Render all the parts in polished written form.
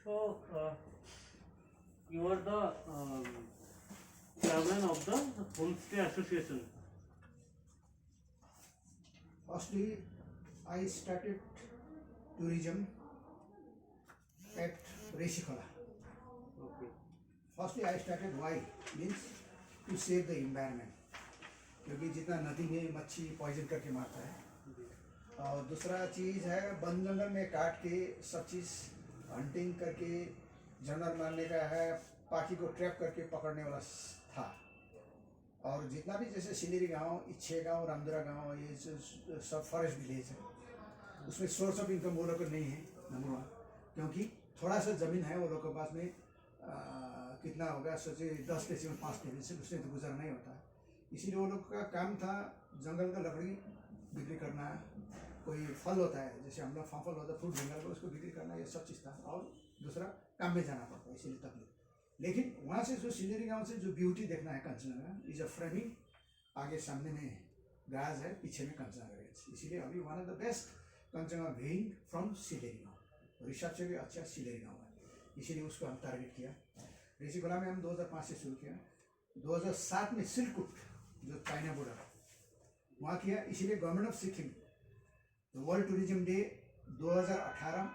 So, you are the chairman of the Homestay Association. Firstly, I started tourism at Reshikola. Okay. Firstly, I started why means to save the environment, क्योंकि जितना नदी में मच्छी poison करके मारता है, और दूसरा चीज़ है वन जंगल में काट के सब चीज़ हंटिंग करके जानवर मारने का है, पाखी को ट्रैप करके पकड़ने वाला था। और जितना भी जैसे सिलेरी गांव, इच्छे गांव, रामदुरा गांव, ये जो सब फॉरेस्ट विलेज है, उसमें सोर्स ऑफ इनकम वो लोग को नहीं है नंबर वन, क्योंकि थोड़ा सा ज़मीन है वो लोग के पास में। कितना होगा सोचिए 10 डेसिमल 5 डेसिमल, उससे तो गुजारा नहीं होता है। इसीलिए वो लोग का काम था जंगल का लकड़ी बिक्री करना, कोई फल होता है जैसे हम लोग फाफल होता है फ्रूट जंगल का, उसको बिक्री करना, ये सब चीज़ था। और दूसरा काम में जाना पड़ता है, इसीलिए तकलीफ। लेकिन वहाँ से जो सिलेरी गांव से जो ब्यूटी देखना है कंचनजंगा इज अ फ्रेमिंग, आगे सामने में गाज है, पीछे में कंचनजंगा रेंज, इसीलिए अभी one of the best Kanchenjunga viewing from Sillery Gaon. Research से भी अच्छा सिलेरी गाँव है, इसीलिए उसको हम टारगेट किया। ऋषिकोला में हम 2005 से शुरू किया। 2007 में सिल्कुट जो चाइना बॉर्डर वहाँ किया, इसीलिए government of Sikkim world tourism day 2018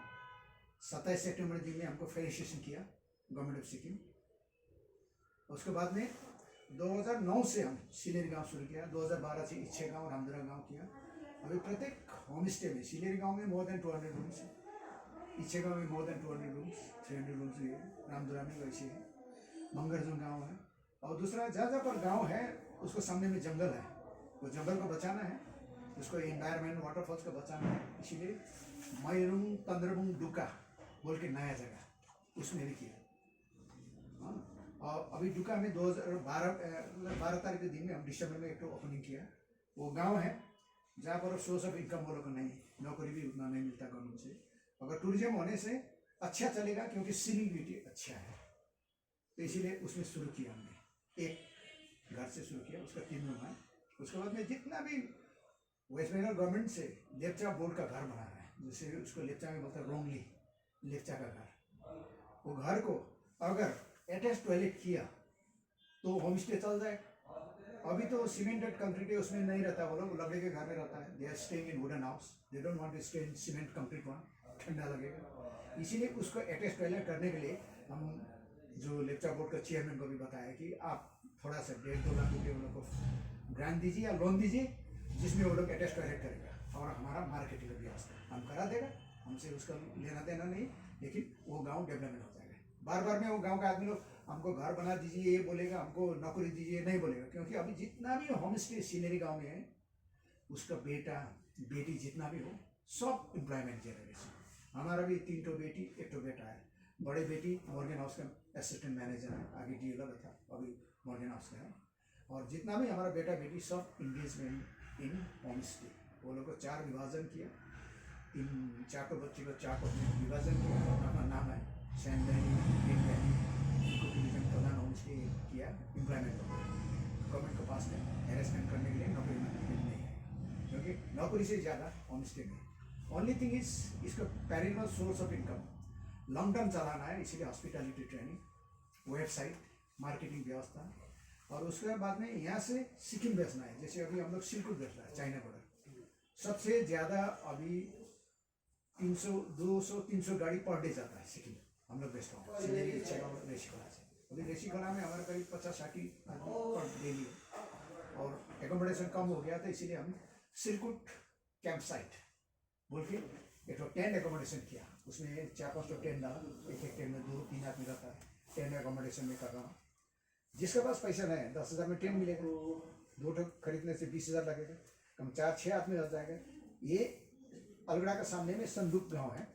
27 सितंबर दिन में हमको फेलिसिटेशन किया गवर्नमेंट ऑफ सिक्किम। उसके बाद में 2009 से हम सिलेरी गांव शुरू किया, 2012 से इच्छे गांव, रामदुरा गांव किया। अभी प्रत्येक होम स्टे में सिलेरी गांव में मोर देन 200 रूम्स है, इच्छे गांव में मोर देन 200 रूम्स, 300 रूम्स है, रामदुरा में वैसे है, मंगरजुन गांव है। और दूसरा जहाँ जहाँ पर गांव है उसको सामने में जंगल है, वो जंगल को बचाना है, उसको एनवायरनमेंट वाटरफॉल्स को बचाना है, इसीलिए मैरुंग तंद्रबुंग डुका बोल के नया जगह उसमें भी किया। हाँ, और अभी डुका में 2012 तारीख के दिन में हम दिसंबर में एक तो ओपनिंग किया। वो गांव है जहाँ पर सोर्स ऑफ इनकम वो लोग को नहीं, नौकरी भी उतना नहीं मिलता गवर्नमेंट से। अगर टूरिज्म होने से अच्छा चलेगा क्योंकि सीनिक ब्यूटी अच्छा है, तो इसीलिए उसमें शुरू किया हमने। एक घर से शुरू किया, उसका 3 रूम है। उसके बाद में जितना भी वेस्ट बंगाल गवर्नमेंट से लेप्चा बोर्ड का घर बना रहा है, जैसे उसको लेप्चा में बोलता है रोंगली लेप्चा का घर, वो घर को अगर अटैच टॉयलेट किया तो होम स्टे चल जाए। अभी तो सीमेंटेड कंक्रीट है, उसमें नहीं रहता, वो लोग लकड़ी के घर में रहता है। They are staying in wooden house, they don't want to stay in cement concrete one, ठंडा लगेगा। इसीलिए उसको अटैच टॉयलेट करने के लिए हम जो लेप्चा बोर्ड का चेयरमैन को भी बताया कि आप थोड़ा सा 1.5-2 लाख रुपये वो लोग को ग्रांट दीजिए या लोन दीजिए, जिसमें वो लोग अटैच टॉयलेट करेगा और हमारा मार्केटिंग का व्यवस्था हम करा देगा, हमसे उसका लेना देना नहीं, लेकिन वो गांव डेवलपमेंट हो जाएगा। बार बार में वो गांव का आदमी लोग हमको घर बना दीजिए ये बोलेगा, हमको नौकरी दीजिए नहीं बोलेगा, क्योंकि अभी जितना भी होम स्टे सिलेरी गाँव में है उसका बेटा बेटी जितना भी हो सब एम्प्लॉयमेंट जनरेशन। हमारा भी 3 तो बेटी 1 तो बेटा है। बड़े बेटी मॉर्गन हाउस का असिस्टेंट मैनेजर है, आगे डीएलर था, अभी मॉर्गन हाउस का है। और जितना भी हमारा बेटा बेटी सब इंगेजमेंट इन होम स्टे, वो लोग को 4 विभाजन किया, 4 को बच्चे को 4 को विभाजन किया, अपना नाम है सैनवैली, इनको टूरिज्म प्रधान होम स्टे किया। एम्प्लॉयमेंट गवर्नमेंट के पास में हैरेसमेंट करने के लिए नौकरी नहीं है, क्योंकि नौकरी से ज़्यादा होम स्टे में ओनली थिंग इज इसका parallel source of income long term चलाना है, इसीलिए हॉस्पिटैलिटी ट्रेनिंग, वेबसाइट, मार्केटिंग व्यवस्था। और उसके बाद में यहाँ से सिक्किम बेचना है, जैसे अभी हम लोग सिल्कुट बेच रहा है, चाइना बॉर्डर सबसे ज़्यादा अभी 300-200-300 गाड़ी पर डे जाता है सिक्किम, हम लोग बेचता हूँ ऋषिकोला से। अभी ऋषिकोला में हमारा करीब 50-60 आदमी पर डेली है, और एकोमोडेशन कम हो गया था, इसीलिए हम सिल्कुट कैंप साइट बोल के एक तो टेंट एकोमोडेशन किया, उसमें 4-5 तो टेंट डाला, एक टेंट में 2-3 आदमी रहता है, टेंट एकोमोडेशन में कर रहा हूँ। जिसके पास पैसा नहीं है 10,000 में टेंट मिलेगा, 2 तो खरीदने से 20,000 लगेगा, कम 4-6 आदमी रह जाएगा। ये अलगड़ा के सामने में संदूक गांव है,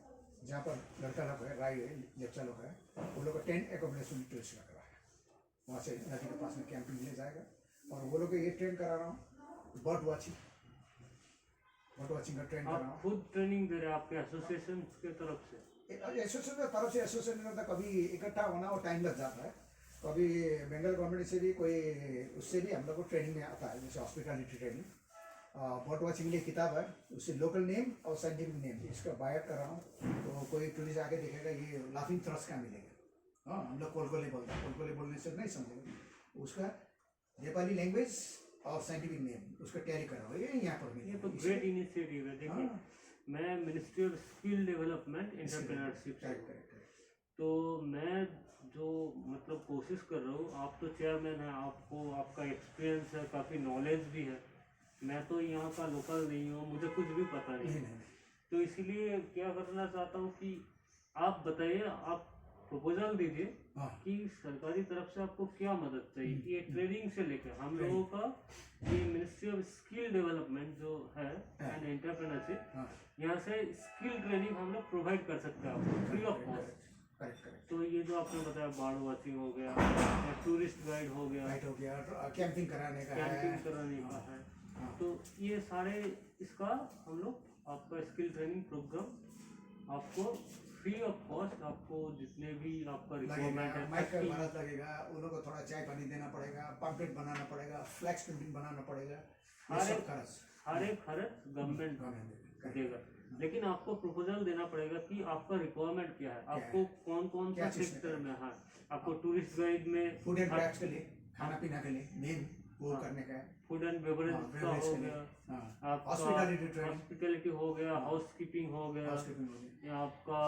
जहाँ पर लड़का लोग है, राय है, लेप्चा लोग है, वो लोग को टेंट एकोमोडेशन टूरिस्ट का करा है, वहाँ से नदी के पास में कैंपिंग ले जाएगा। और वो लोग को ये ट्रेन करा रहा हूँ बर्ड वाचिंग का ट्रेन करा रहा हूँ। खुद ट्रेनिंग दे रहे हैं आपके एसोसिएशन के तरफ से? एसोसिएशन की तरफ से एसोसिएशन करता, कभी इकट्ठा होना और टाइम लग जाता है, कभी बंगाल गवर्नमेंट से भी कोई उससे भी हम लोग को ट्रेनिंग में आता है, जैसे हॉस्पिटैलिटी ट्रेनिंग, बर्ड वाचिंग के लिए किताब है, उससे लोकल नेम और साइंटिफिक नेम इसका बायट कर रहा हूँ। तो कोई टूरिस्ट आके देखेगा ये लाफिंग थ्रस का मिलेगा। हाँ, हम लोग कोलकोले बोलते हैं, कोलकोले बोलने से नहीं समझेगा। उसका नेपाली लैंग्वेज और साइंटिफिक नेम उसका टैली कर रहा हूँ, ये यहाँ पर ये मिलेगा। तो ग्रेट इनिशिएटिव है। देखिए हाँ। मैं ministry of skill development entrepreneurship से हूँ। करेक्ट। तो मैं जो मतलब कोशिश कर रहा हूँ, आप तो चेयरमैन हैं, आपको आपका एक्सपीरियंस है, काफ़ी नॉलेज भी है। मैं तो यहाँ का लोकल नहीं हूँ, मुझे कुछ भी पता नहीं है। नहीं। तो इसीलिए क्या करना चाहता हूँ कि आप बताइए, आप प्रपोजल दीजिए हाँ। कि सरकारी तरफ से आपको क्या मदद चाहिए। ये ट्रेनिंग से लेकर हम Training। लोगों का ये मिनिस्ट्री ऑफ स्किल डेवलपमेंट जो है एंड एंटरप्रेन्योरशिप, हाँ। यहाँ से स्किल ट्रेनिंग हम लोग प्रोवाइड कर सकते हैं आपको फ्री ऑफ कॉस्ट। करेक्ट। तो ये जो आपने बताया बर्ड वॉचिंग हो गया या टूरिस्ट गाइड हो गया, राइट हो गया, कैंपिंग कराने का है। कैंपिंग कराने का है, हाँ। तो ये सारे इसका हम लोग आपका स्किल ट्रेनिंग प्रोग्राम आपको फ्री ऑफ कॉस्ट, आपको जितने भी आपका रिक्वायरमेंट है, माइक का भारत लगेगा, उन लोगों को थोड़ा चाय पानी देना पड़ेगा, पम्पलेट बनाना पड़ेगा, फ्लैक्स प्रिंटिंग बनाना पड़ेगा, ये सब खर्च सारे खर्च गवर्नमेंट देगा। लेकिन आपको प्रपोजल देना पड़ेगा कि आपका रिक्वायरमेंट क्या है, आपको कौन कौन सा सेक्टर में है। आपको टूरिस्ट गाइड में फूड एंड क्रैफ्ट्स के लिए, खाना पीना के लिए मेन वो करने का है, फूड एंड बेवरेज का हो गया, हॉस्पिटैलिटी हॉस्पिटैलिटी हो गया, हाउसकीपिंग हो गया, या आपका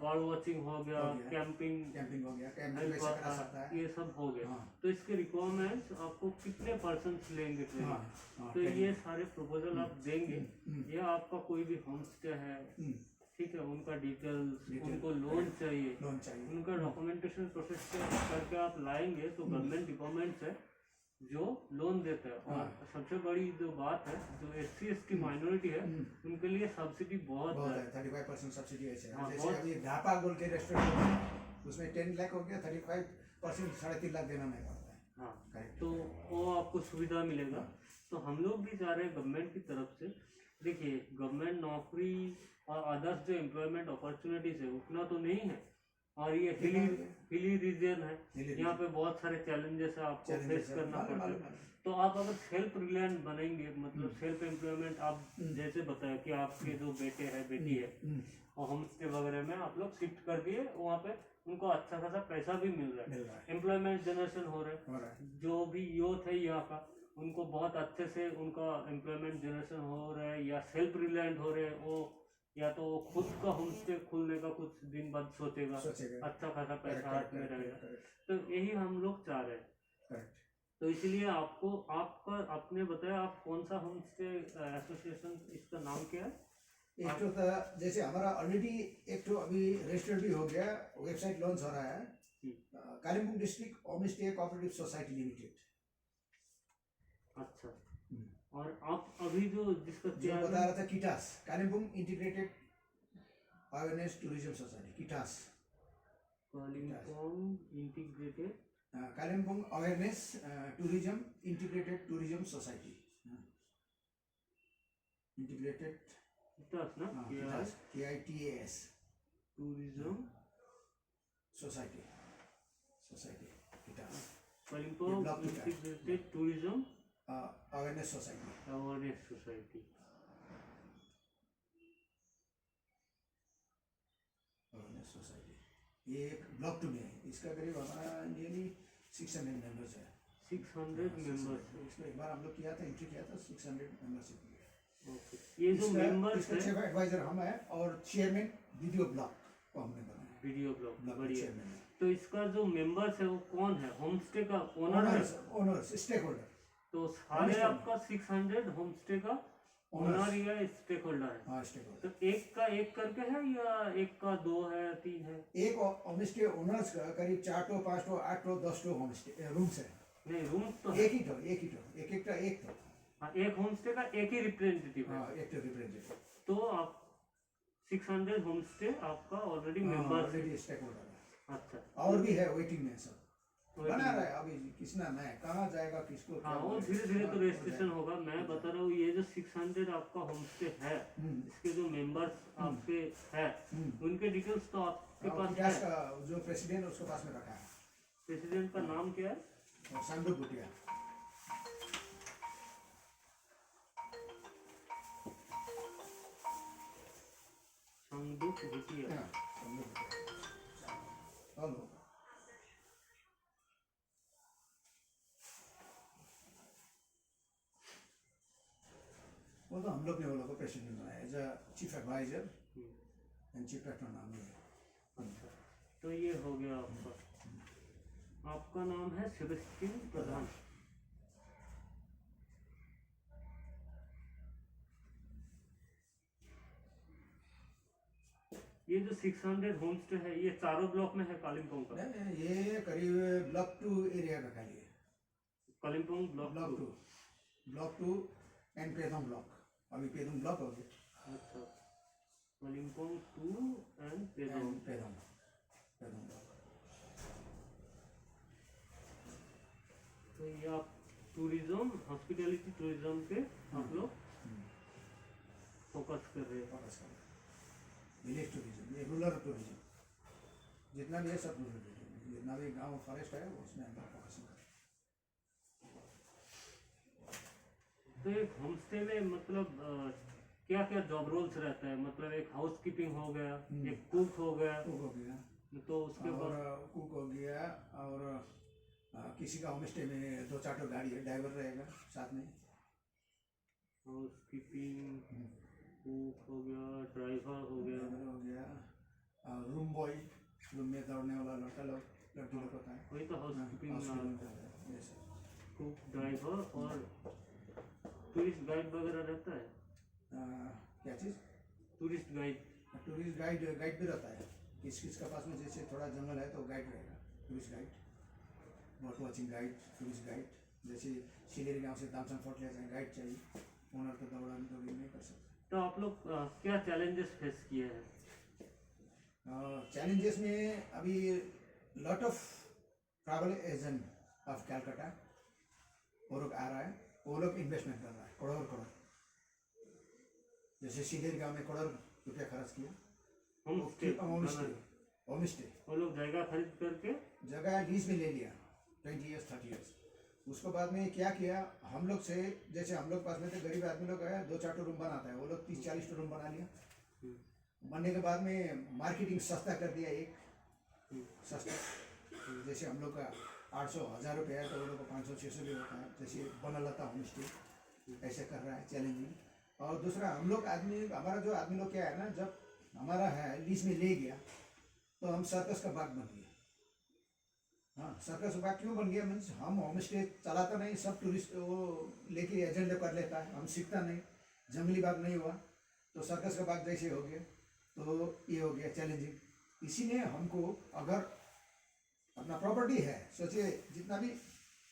बर्ड वॉचिंग हो गया, कैंपिंग हो गया, कैंपिंग कैसे करा सकता है, ये सब हो गया। हाँ। तो इसके रिक्वायरमेंट्स आपको कितने पर्सन लेंगे ट्रेनिंग, तो ये सारे प्रपोजल आप देंगे। या आपका कोई भी होम स्टे है, ठीक है, उनका डिटेल्स, उनको लोन चाहिए, उनका डॉक्यूमेंटेशन प्रोसेस करके आप लाएंगे तो गवर्नमेंट डिपार्टमेंट है जो लोन देता है। और सबसे बड़ी जो बात है, जो SC/ST माइनॉरिटी है, उनके लिए सब्सिडी बहुत है, 35% सब्सिडी है। हाँ, जैसे बहुत। अभी ढापा गोल के रेस्टोरेंट उसमें 10 लाख हो गया, 35% 3.5 लाख देना नहीं पड़ता है। हाँ, तो वो आपको सुविधा मिलेगा। तो हम लोग भी चाह रहे हैं गवर्नमेंट की तरफ से। देखिए गवर्नमेंट नौकरी और अदर्स जो एम्प्लॉयमेंट अपॉर्चुनिटीज है उतना तो नहीं है, और ये हिली रीजन है, यहाँ पे बहुत सारे चैलेंजेस है आपको फेस करना पड़ता है। तो आप अगर सेल्फ रिलायंट बनेंगे, मतलब सेल्फ एम्प्लॉयमेंट, आप जैसे बताया कि आपके जो बेटे है बेटी है और होम स्टे वगैरह में आप लोग शिफ्ट कर दिए, वहाँ पे उनको अच्छा खासा पैसा भी मिल रहा है, एम्प्लॉयमेंट जनरेशन हो रहा है। जो भी यूथ है यहाँ का, उनको बहुत अच्छे से उनका एम्प्लॉयमेंट जनरेशन हो रहा है, या सेल्फ रिलायंट हो रहे हैं। वो या तो वो खुद का होम स्टे खोलने का कुछ दिन बाद सोचेगा, अच्छा खासा पैसा हाथ में रहेगा। तो यही हम लोग चाह रहे हैं। तो इसलिए आपको आपने बताया आप कौन सा होम स्टे एसोसिएशन, इसका नाम क्या है? एक तो जैसे हमारा ऑलरेडी एक तो अभी रजिस्टर्ड भी हो गया, वेबसाइट लॉन्च हो रहा है, Kalimpong district home stay cooperative society limited. अच्छा, और आप अभी जो जिसका जो बता रहा था KITAS, Kalimpong integrated awareness tourism society, KITAS, Kalimpong integrated Kalimpong awareness tourism integrated tourism society, integrated KITAS ना, KITAS tourism society KITAS, Kalimpong integrated tourism awareness society. ये एक ब्लॉक 2 में है, इसका करीब हमारा नियरली 600 मेंबर्स है। 600 मेंबर्स। इसमें एक बार हम लोग किया था, एंट्री किया था, 600 मेंबरशिप। ओके, ये जो मेंबर्स है, इसका एडवाइजर हम है और चेयरमैन वीडियो ब्लॉक को हमने बनाया, वीडियो ब्लॉग बढ़िया चेयरमैन है। तो इसका जो मेंबर्स है वो कौन है? होम स्टे का ओनर है, ओनर्स स्टेक होल्डर। तो सारे आपका 600 होम स्टे का ओनर या स्टेक होल्डर है। हाँ, स्टेक होल्डर। तो एक का एक करके है या एक का 2 है, 3 है? एक होम स्टे ओनर्स का करीब 4 तो 5 तो 8 तो 10 तो होम स्टे रूम्स है। नहीं, रूम्स तो एक तो हाँ, एक होम स्टे का एक ही रिप्रेजेंटेटिव है। हाँ, एक तो रिप्रेजेंटेटिव। तो आप 600 होम स्टे आपका ऑलरेडी मेंबर्स है। ऑलरेडी स्टेक होल्डर है। अच्छा, और भी है वेटिंग में, सब बना रहा है अभी, किसना मैं कहाँ जाएगा, किसको हाँ, वो धीरे धीरे तो रजिस्ट्रेशन होगा। मैं बता रहा हूँ ये जो 600 आपका होम स्टे है, इसके जो मेंबर्स आपके है, उनके डिटेल्स तो आपके पास है। का जो प्रेसिडेंट है उसके पास में रखा है। प्रेसिडेंट का नाम क्या है? संदू भुटिया। घुसिए। हाँ, हेलो। वो तो हम लोग ने वो लोग को प्रेसिडेंट बनाया as a chief adviser and chief technology. अच्छा, तो ये हो गया आपका। आपका नाम है सेबेस्टियन प्रधान। ये जो 600 होम स्टे है ये चारों ब्लॉक में है कालिम्पोंग का? नहीं, ये करीब ब्लॉक 2 एरिया का खाली है। Kalimpong block block 2, block 2 and Pedong block. अभी पेदोंग ब्लॉक हो गया। अच्छा, कालिम्पोंग 2 एंड पेदोंग। पेदोंग ब्लॉक। तो ये आप टूरिज्म, हॉस्पिटैलिटी टूरिज्म पे आप लोग फोकस कर रहे हैं। फोकस करें विलेज टूरिज्म, ये रूरल टूरिज्म जितना भी है सब रूरल टूरिज्म। जितना भी गांव फॉरेस्ट है वो उसमें हम लोग फोकसिंग करें। तो एक होम स्टे में मतलब क्या क्या जॉब रोल्स रहता है? मतलब एक हाउस कीपिंग हो गया, एक कुक हो गया, कुक हो गया तो उसके और बाद कुक हो गया और किसी का होम स्टे में 2-4 तो गाड़ी है, ड्राइवर रहेगा साथ में। हाउस कीपिंग, कुक हो गया, ड्राइवर हो गया, ड्राइवर हो गया और रूम बॉय, रूम में दौड़ने वाला लड़का लोग लड़की लोग होता है। वही तो हाउस कीपिंग में housekeeping आता है। का है, yes, sir। कुक, ड्राइवर और टूरिस्ट गाइड वगैरह रहता है? क्या चीज़? Tourist guide. टूरिस्ट गाइड भी रहता है। किस का पास में जैसे थोड़ा जंगल है तो गाइड रहेगा, tourist guide, bird watching guide, tourist guide. जैसे सिलेरी गांव से तामसन फोर्ट ले जाए, गाइड चाहिए। ओनर तो दौड़ी नहीं कर सकते। तो आप लोग क्या चैलेंजेस फेस किए हैं? चैलेंजेस में अभी lot of travel agent of Calcutta वो लोग आ रहा है, वो लोग इन्वेस्टमेंट कर रहा है करोड़। जैसे सिलेरी गांव में करोड़ रुपया खर्च किया होम स्टे। वो लोग जगह खरीद करके जगह लीज में ले लिया 20 ईयर्स 30 ईयर्स। उसके बाद में क्या किया हम लोग से, जैसे हम लोग पास में तो गरीब आदमी लोग है, 2-4 रूम बनाता है, वो लोग 30-40 रूम बना लिया। बनने के बाद में मार्केटिंग सस्ता कर दिया, एक सस्ता। जैसे हम लोग का 800-1000 रुपये है तो वो लोग को 500-600 भी होता है। जैसे बना लाता होम स्टे ऐसे कर रहा है, चैलेंजिंग। और दूसरा हम लोग आदमी, हमारा जो आदमी लोग क्या है ना, जब हमारा है लीज में ले गया तो हम सर्कस का बाग बन गया। हाँ, सर्कस का बाग क्यों बन गया? मीन्स हम होम स्टे चलाता नहीं, सब टूरिस्ट वो लेके एजेंट कर लेता है, हम सीखता नहीं, जंगली बाग नहीं हुआ तो सर्कस का बाग जैसे हो गया। तो ये हो गया चैलेंजिंग। इसीलिए हमको अगर अपना प्रॉपर्टी है, सोचिए जितना भी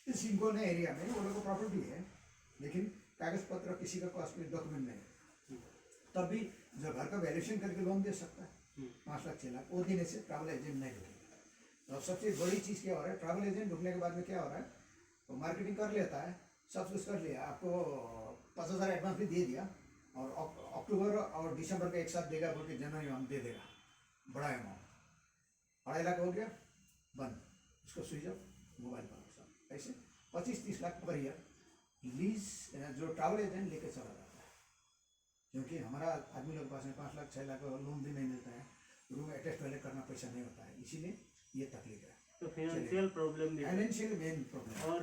इस सिंकोना एरिया में वो लोग को प्रॉपर्टी है लेकिन कागज पत्र किसी का पास में डॉक्यूमेंट नहीं है, तब भी जो घर का वैल्यूएशन करके लोन दे सकता है 5 लाख 6 लाख, वो देने से ट्रैवल एजेंट नहीं रुकेगा। तो सबसे बड़ी चीज़ क्या हो रहा है, ट्रैवल एजेंट रुकने के बाद में क्या हो रहा है, तो मार्केटिंग कर लेता है, सब कुछ कर लिया, आपको 50,000 एडवांस भी दे दिया और अक्टूबर और दिसंबर का एक साथ देगा बोल के जनवरी में हम दे देगा बड़ा अमाउंट, 2.5 लाख हो गया बंद, उसको स्विच ऑफ, मोबाइल पर सब ऐसे 25-30 लाख पर ईयर लीज जो ट्रैवल एजेंट लेके चला जाता है। क्योंकि हमारा आदमी लोग के पास में 5 लाख 6 लाख लोन भी नहीं मिलता है, रूम अटैच टॉयलेट करना पैसा नहीं होता है, इसीलिए ये तकलीफ है। तो फाइनेंशियल प्रॉब्लम भी है। Financial main problem. और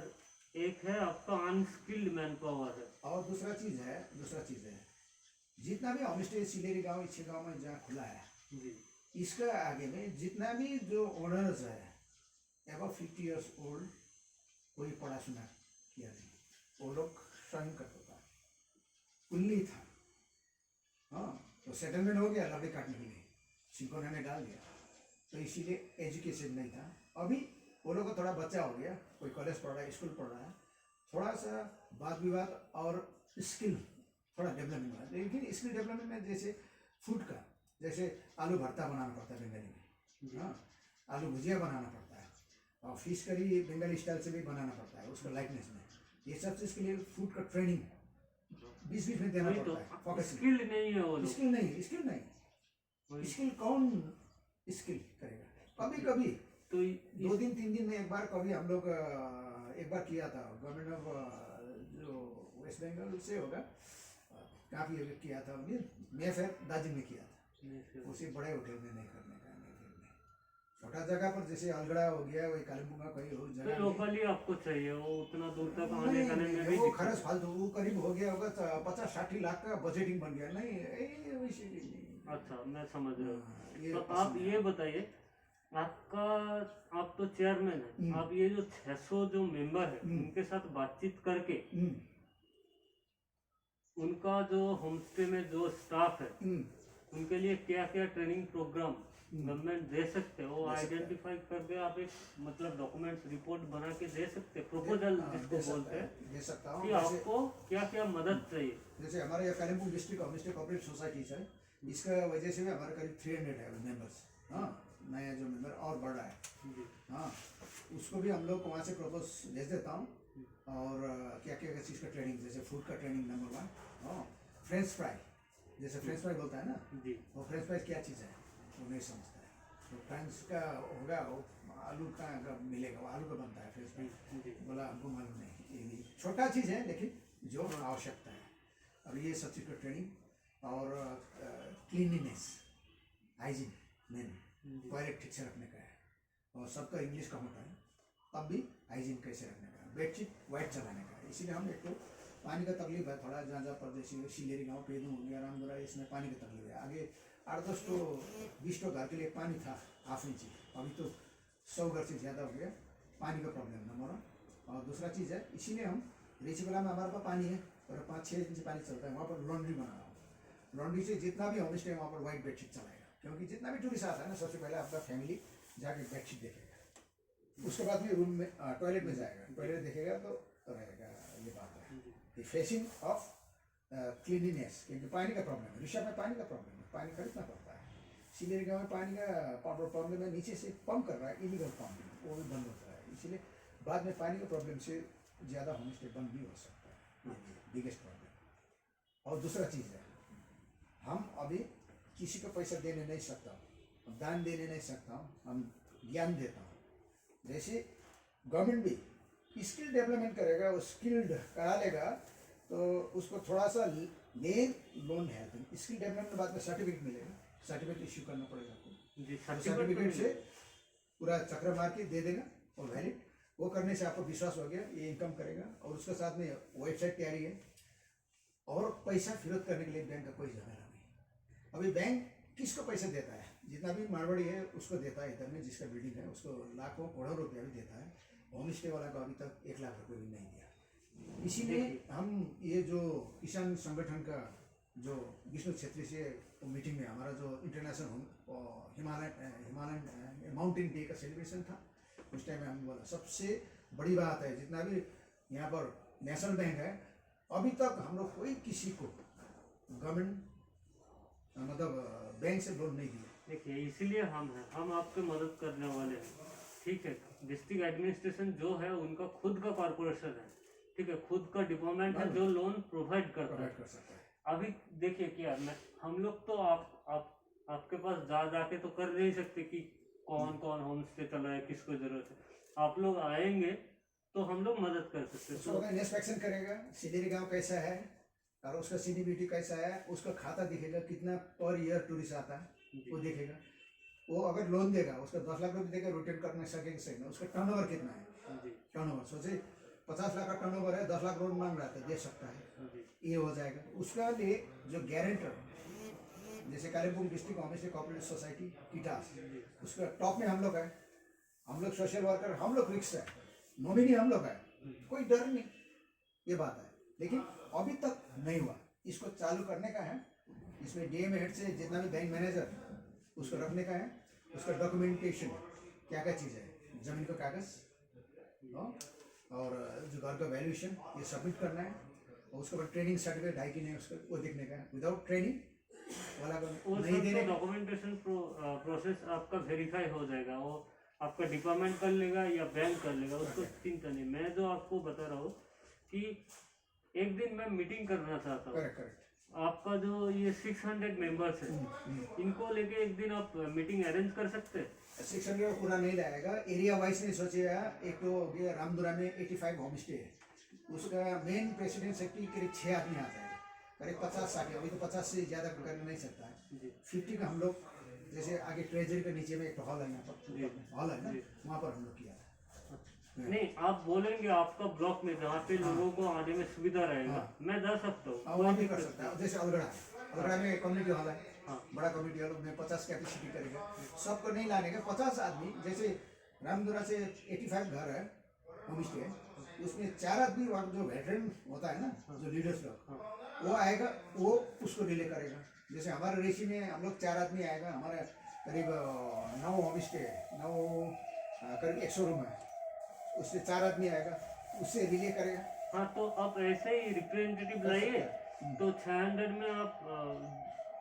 एक है आपका अनस्किल्ड मैन पावर है। और दूसरा चीज़ है जितना भी होम स्टे सिलेरी गाँव इच्छे गाँव में जहाँ खुला है जी, इसका आगे में जितना भी जो ओनर्स है अबव 50 ईयर्स ओल्ड, कोई पढ़ा सुना किया नहीं, वो लोग स्वयं करता था, कुल्ली था। हाँ, तो सेटलमेंट हो गया लकड़ी काटने के लिए, सिंकोना में डाल दिया, तो इसीलिए एजुकेशन नहीं था। अभी वो लोग को थोड़ा बच्चा हो गया, कोई कॉलेज पढ़ रहा है, स्कूल पढ़ रहा है, थोड़ा सा वाद विवाद और स्किल थोड़ा डेवलपमेंट हुआ। लेकिन स्किल डेवलपमेंट में जैसे फूड का, जैसे आलू भरता बनाना पड़ता है बंगाली में, हाँ, आलू भुजिया बनाना पड़ता है, और फिश करी बंगाली स्टाइल से भी बनाना पड़ता है उसका लाइटनेस में। ये सब चीज़ के लिए फूड का ट्रेनिंग 20-20 में देना पड़ता है। फोकस स्किल्ड नहीं है वो लोग। स्किल नहीं, स्किल कौन स्किल करेगा? कभी कभी तो 2 दिन 3 दिन में एक बार, कभी हम लोग एक बार किया था गवर्नमेंट ऑफ जो वेस्ट बंगाल से होगा, काफ़ी किया था, मैं फिर दार्जिलिंग में किया था, उसी बड़े होटल में नहीं करने का, नहीं करने। छोटा जगह पर जैसे अलगड़ा हो गया, वही कालिम्पोंग का कोई हो तो जगह लोकली आपको चाहिए, वो उतना दूर तक आने नहीं, जाने में नहीं, भी वो दिक्कत खर्च है। फालतू, वो करीब हो गया होगा 50-60 लाख का बजटिंग बन गया, नहीं वैसे नहीं। अच्छा, मैं समझ रहा हाँ, ये हूँ। तो आप पसंद है। ये बताइए, आपका, आप तो चेयरमैन है, आप ये जो 600 जो मेंबर है उनके साथ बातचीत करके हम्म, उनका जो होमस्टे में जो स्टाफ है हम्म, उनके लिए क्या क्या ट्रेनिंग प्रोग्राम गवर्नमेंट दे सकते हैं, वो दे सकता है। आइडेंटिफाई करके आप एक मतलब डॉक्यूमेंट्स रिपोर्ट बना के दे सकते हैं, प्रपोजल हाँ, जिसको दे सकता बोलते है, हैं दे सकता हूँ। कि जैसे आपको क्या क्या मदद चाहिए। जैसे हमारे यहाँ Kalimpong district homestay cooperative society है, इसका वजह से भी हमारे करीब 300 है मेंबर्स। हाँ, नया जो मेंबर और बढ़ रहा है। जी हाँ, उसको भी हम लोग वहाँ से प्रपोज भेज देता हूँ। और क्या क्या चीज़ का ट्रेनिंग, जैसे फूड का ट्रेनिंग नंबर 1। हाँ, फ्रेंच फ्राई, जैसे फ्रेंच फ्राई बोलता है ना, जी वो फ्रेंच फ्राई क्या चीज़ है वो नहीं समझता है। तो फ्रेंच का होगा, वो आलू का मिलेगा, वो आलू का बनता है फ्रेंच फ्राई। जी बोला हमको मालूम नहीं, ये छोटा चीज़ है लेकिन जो आवश्यकता है। अब ये सब चीज़ का ट्रेनिंग और क्लीनलीनेस, हाइजीन मेन, टॉयलेट ठीक से रखने का है। और सबका इंग्लिश का होता है, तब भी हाइजीन कैसे रखने का है, बेडशीट वाइट चलाने का है। इसीलिए हम एक तो पानी का तकलीफ है थोड़ा, जहाँ जहाँ पर जैसे शिलेरी गाँव पेदू हो गया, रामदुरा, इसमें पानी की तकलीफ है। आगे 8-10 तो 20 तो घर के लिए पानी था हाफ इंची, अभी तो 100 घर से ज़्यादा हो गया पानी का प्रॉब्लम नंबर 1। और दूसरा चीज़ है, इसीलिए हम रिचीवाला में हमारे पास पानी है और 5-6 इंच पानी चलता है, वहाँ पर लॉन्ड्री बना रहा हूँ। लॉन्ड्री से जितना भी होम स्टे वहाँ पर वाइट बेडशीट चलाएगा, क्योंकि जितना भी टूरिस्ट आता है ना, सबसे पहले आपका फैमिली जाके बेडशीट देखेगा, उसके बाद में रूम में टॉयलेट में जाएगा, टॉयलेट देखेगा तो रहेगा। ये बात है, फेसिंग ऑफ क्लीनलीनेस, क्योंकि पानी का प्रॉब्लम है, ऋषभ में पानी का प्रॉब्लम है, पानी खरीदना पड़ता है। सिलेरी गाँव में पानी का प्रॉब्लम है, नीचे से पंप कर रहा है, इलीगल पंप, वो भी बंद होता है। इसीलिए बाद में पानी का प्रॉब्लम से ज़्यादा होम स्टे बंद भी हो सकता है, ये बिगेस्ट प्रॉब्लम। और दूसरा चीज़ है, हम अभी किसी को पैसा देने नहीं सकता, दान देने नहीं सकता हूँ, हम ज्ञान देता हूँ। जैसे गवर्नमेंट भी स्किल डेवलपमेंट करेगा, वो स्किल्ड करा लेगा तो उसको थोड़ा सा main loan help, skill development बाद में सर्टिफिकेट मिलेगा, सर्टिफिकेट इश्यू करना पड़ेगा आपको। जी सर्टिफिकेट से पूरा चक्र मार के दे देगा और वैलिड, वो करने से आपको विश्वास हो गया ये इनकम करेगा। और उसके साथ में वेबसाइट तैयारी है, और पैसा फिरत करने के लिए बैंक का कोई झमेला नहीं। अभी बैंक किसको पैसा देता है, जितना भी मारवाड़ी है उसको देता है, इधर में जिसका बिल्डिंग है उसको लाखों करोड़ों रुपया भी देता है, होम स्टे वाला को अभी तक 1 लाख रुपये भी नहीं दिया। इसीलिए हम ये जो किसान संगठन का जो विष्णु छेत्री से मीटिंग में हमारा जो इंटरनेशनल हिमालयन माउंटेन डे का सेलिब्रेशन था, उस टाइम में हम बोला सबसे बड़ी बात है, जितना भी यहाँ पर नेशनल बैंक है, अभी तक हम लोग कोई किसी को गवर्नमेंट मतलब बैंक से लोन नहीं दिया। देखिए, इसीलिए हम हैं, हम आपके मदद करने वाले हैं। ठीक है, डिस्ट्रिक्ट एडमिनिस्ट्रेशन जो है उनका खुद का कॉर्पोरेशन है, ठीक है, खुद का डिपार्टमेंट है जो लोन प्रोवाइड करता है। कर सकता है। अभी देखिए क्या, मैं हम लोग तो आपके पास जाके तो कर नहीं सकते कि कौन कौन होम स्टे चला है, किसको जरूरत है। आप लोग आएंगे तो हम लोग मदद कर सकते हैं। उसको इंस्पेक्शन करेगा, सिलेरी गांव कैसा है और उसका सीडीबीटी कैसा है, उसका खाता दिखेगा, कितना पर ईयर टूरिस्ट आता है वो देखेगा। वो अगर लोन देगा, उसका 10 लाख रुपये देगा, रिटर्न करने सकेगा सही, उसका टर्नओवर कितना है, टर्नओवर सोचे 50 लाख का टर्नओवर है, 10 लाख लोन मांग रहा है तो दे सकता है, ये हो जाएगा। उसका लिए जो गारंटर, जैसे Kalimpong district home stay cooperative society किटास, उसका टॉप में हम लोग है, हम लोग सोशल वर्कर, हम लोग रिक्स है, नॉमिनी हम लोग है, कोई डर नहीं, ये बात है। लेकिन अभी तक नहीं हुआ, इसको चालू करने का है। इसमें डीएम हेड से जितना भी बैंक मैनेजर उसको रखने का है, उसका डॉक्यूमेंटेशन क्या क्या चीज़ है, जमीन का कागज और जो घर का वैल्यूएशन ये सबमिट करना है, और उसके बाद ट्रेनिंग सर्टिफिकेट है कि नहीं उसका वो देखने का है। विदाउट ट्रेनिंग वाला को नहीं देने, डॉक्यूमेंटेशन प्रोसेस आपका वेरीफाई हो जाएगा, वो आपका डिपार्टमेंट कर लेगा या बैंक कर लेगा, उसको चिंता नहीं। मैं जो आपको बता रहा हूँ कि एक दिन मैं मीटिंग करना चाहता हूँ। करेक्ट। आपका जो ये 600 मेंबर्स है, इनको लेके एक दिन आप मीटिंग अरेंज कर सकते हैं। 600 पूरा नहीं लाएगा, एरिया वाइज नहीं सोचेगा। एक तो हो गया रामदुरा में 85 होम स्टे है, उसका मेन प्रेसिडेंट सेक्रेटरी करीब 6 आदमी आ जाएगा, करीब 50-60, अभी तो 50 से ज़्यादा कर नहीं सकता है। जी 50 का हम लोग, जैसे आगे ट्रेजरी के नीचे में एक हॉल है, यहाँ जी पर हॉल है ना, जी। वहाँ पर हम लोग किया था। नहीं, आप बोलेंगे आपका ब्लॉक में जहाँ पे लोगों को आने में सुविधा रहेगा, हाँ। मैं जा सकता हूँ, हाँ, कोई वहाँ भी कर दिक्कत सकता है। नहीं। जैसे अलगड़ा है, अलगड़ा में कम्युनिटी हॉल है, हाँ बड़ा कम्युनिटी हॉल में 50 कैपेसिटी करेगा। सबको नहीं लाने का, 50 आदमी, जैसे रामदुरा से 85 घर है होम स्टे, उसमें 4 आदमी वहाँ जो वेटरन होता है ना, जो लीडर्स लोग, वो आएगा, वो उसको डिले करेगा। जैसे हमारे रेसी में हम लोग 4 आदमी आएगा, हमारे करीब 9 होम स्टे, 9 करीब 100 रूम है, उससे 4 आदमी आएगा, उससे रिले करेगा। हाँ, तो आप ऐसे ही रिप्रेजेंटेटिव लाइए, तो 600 में आप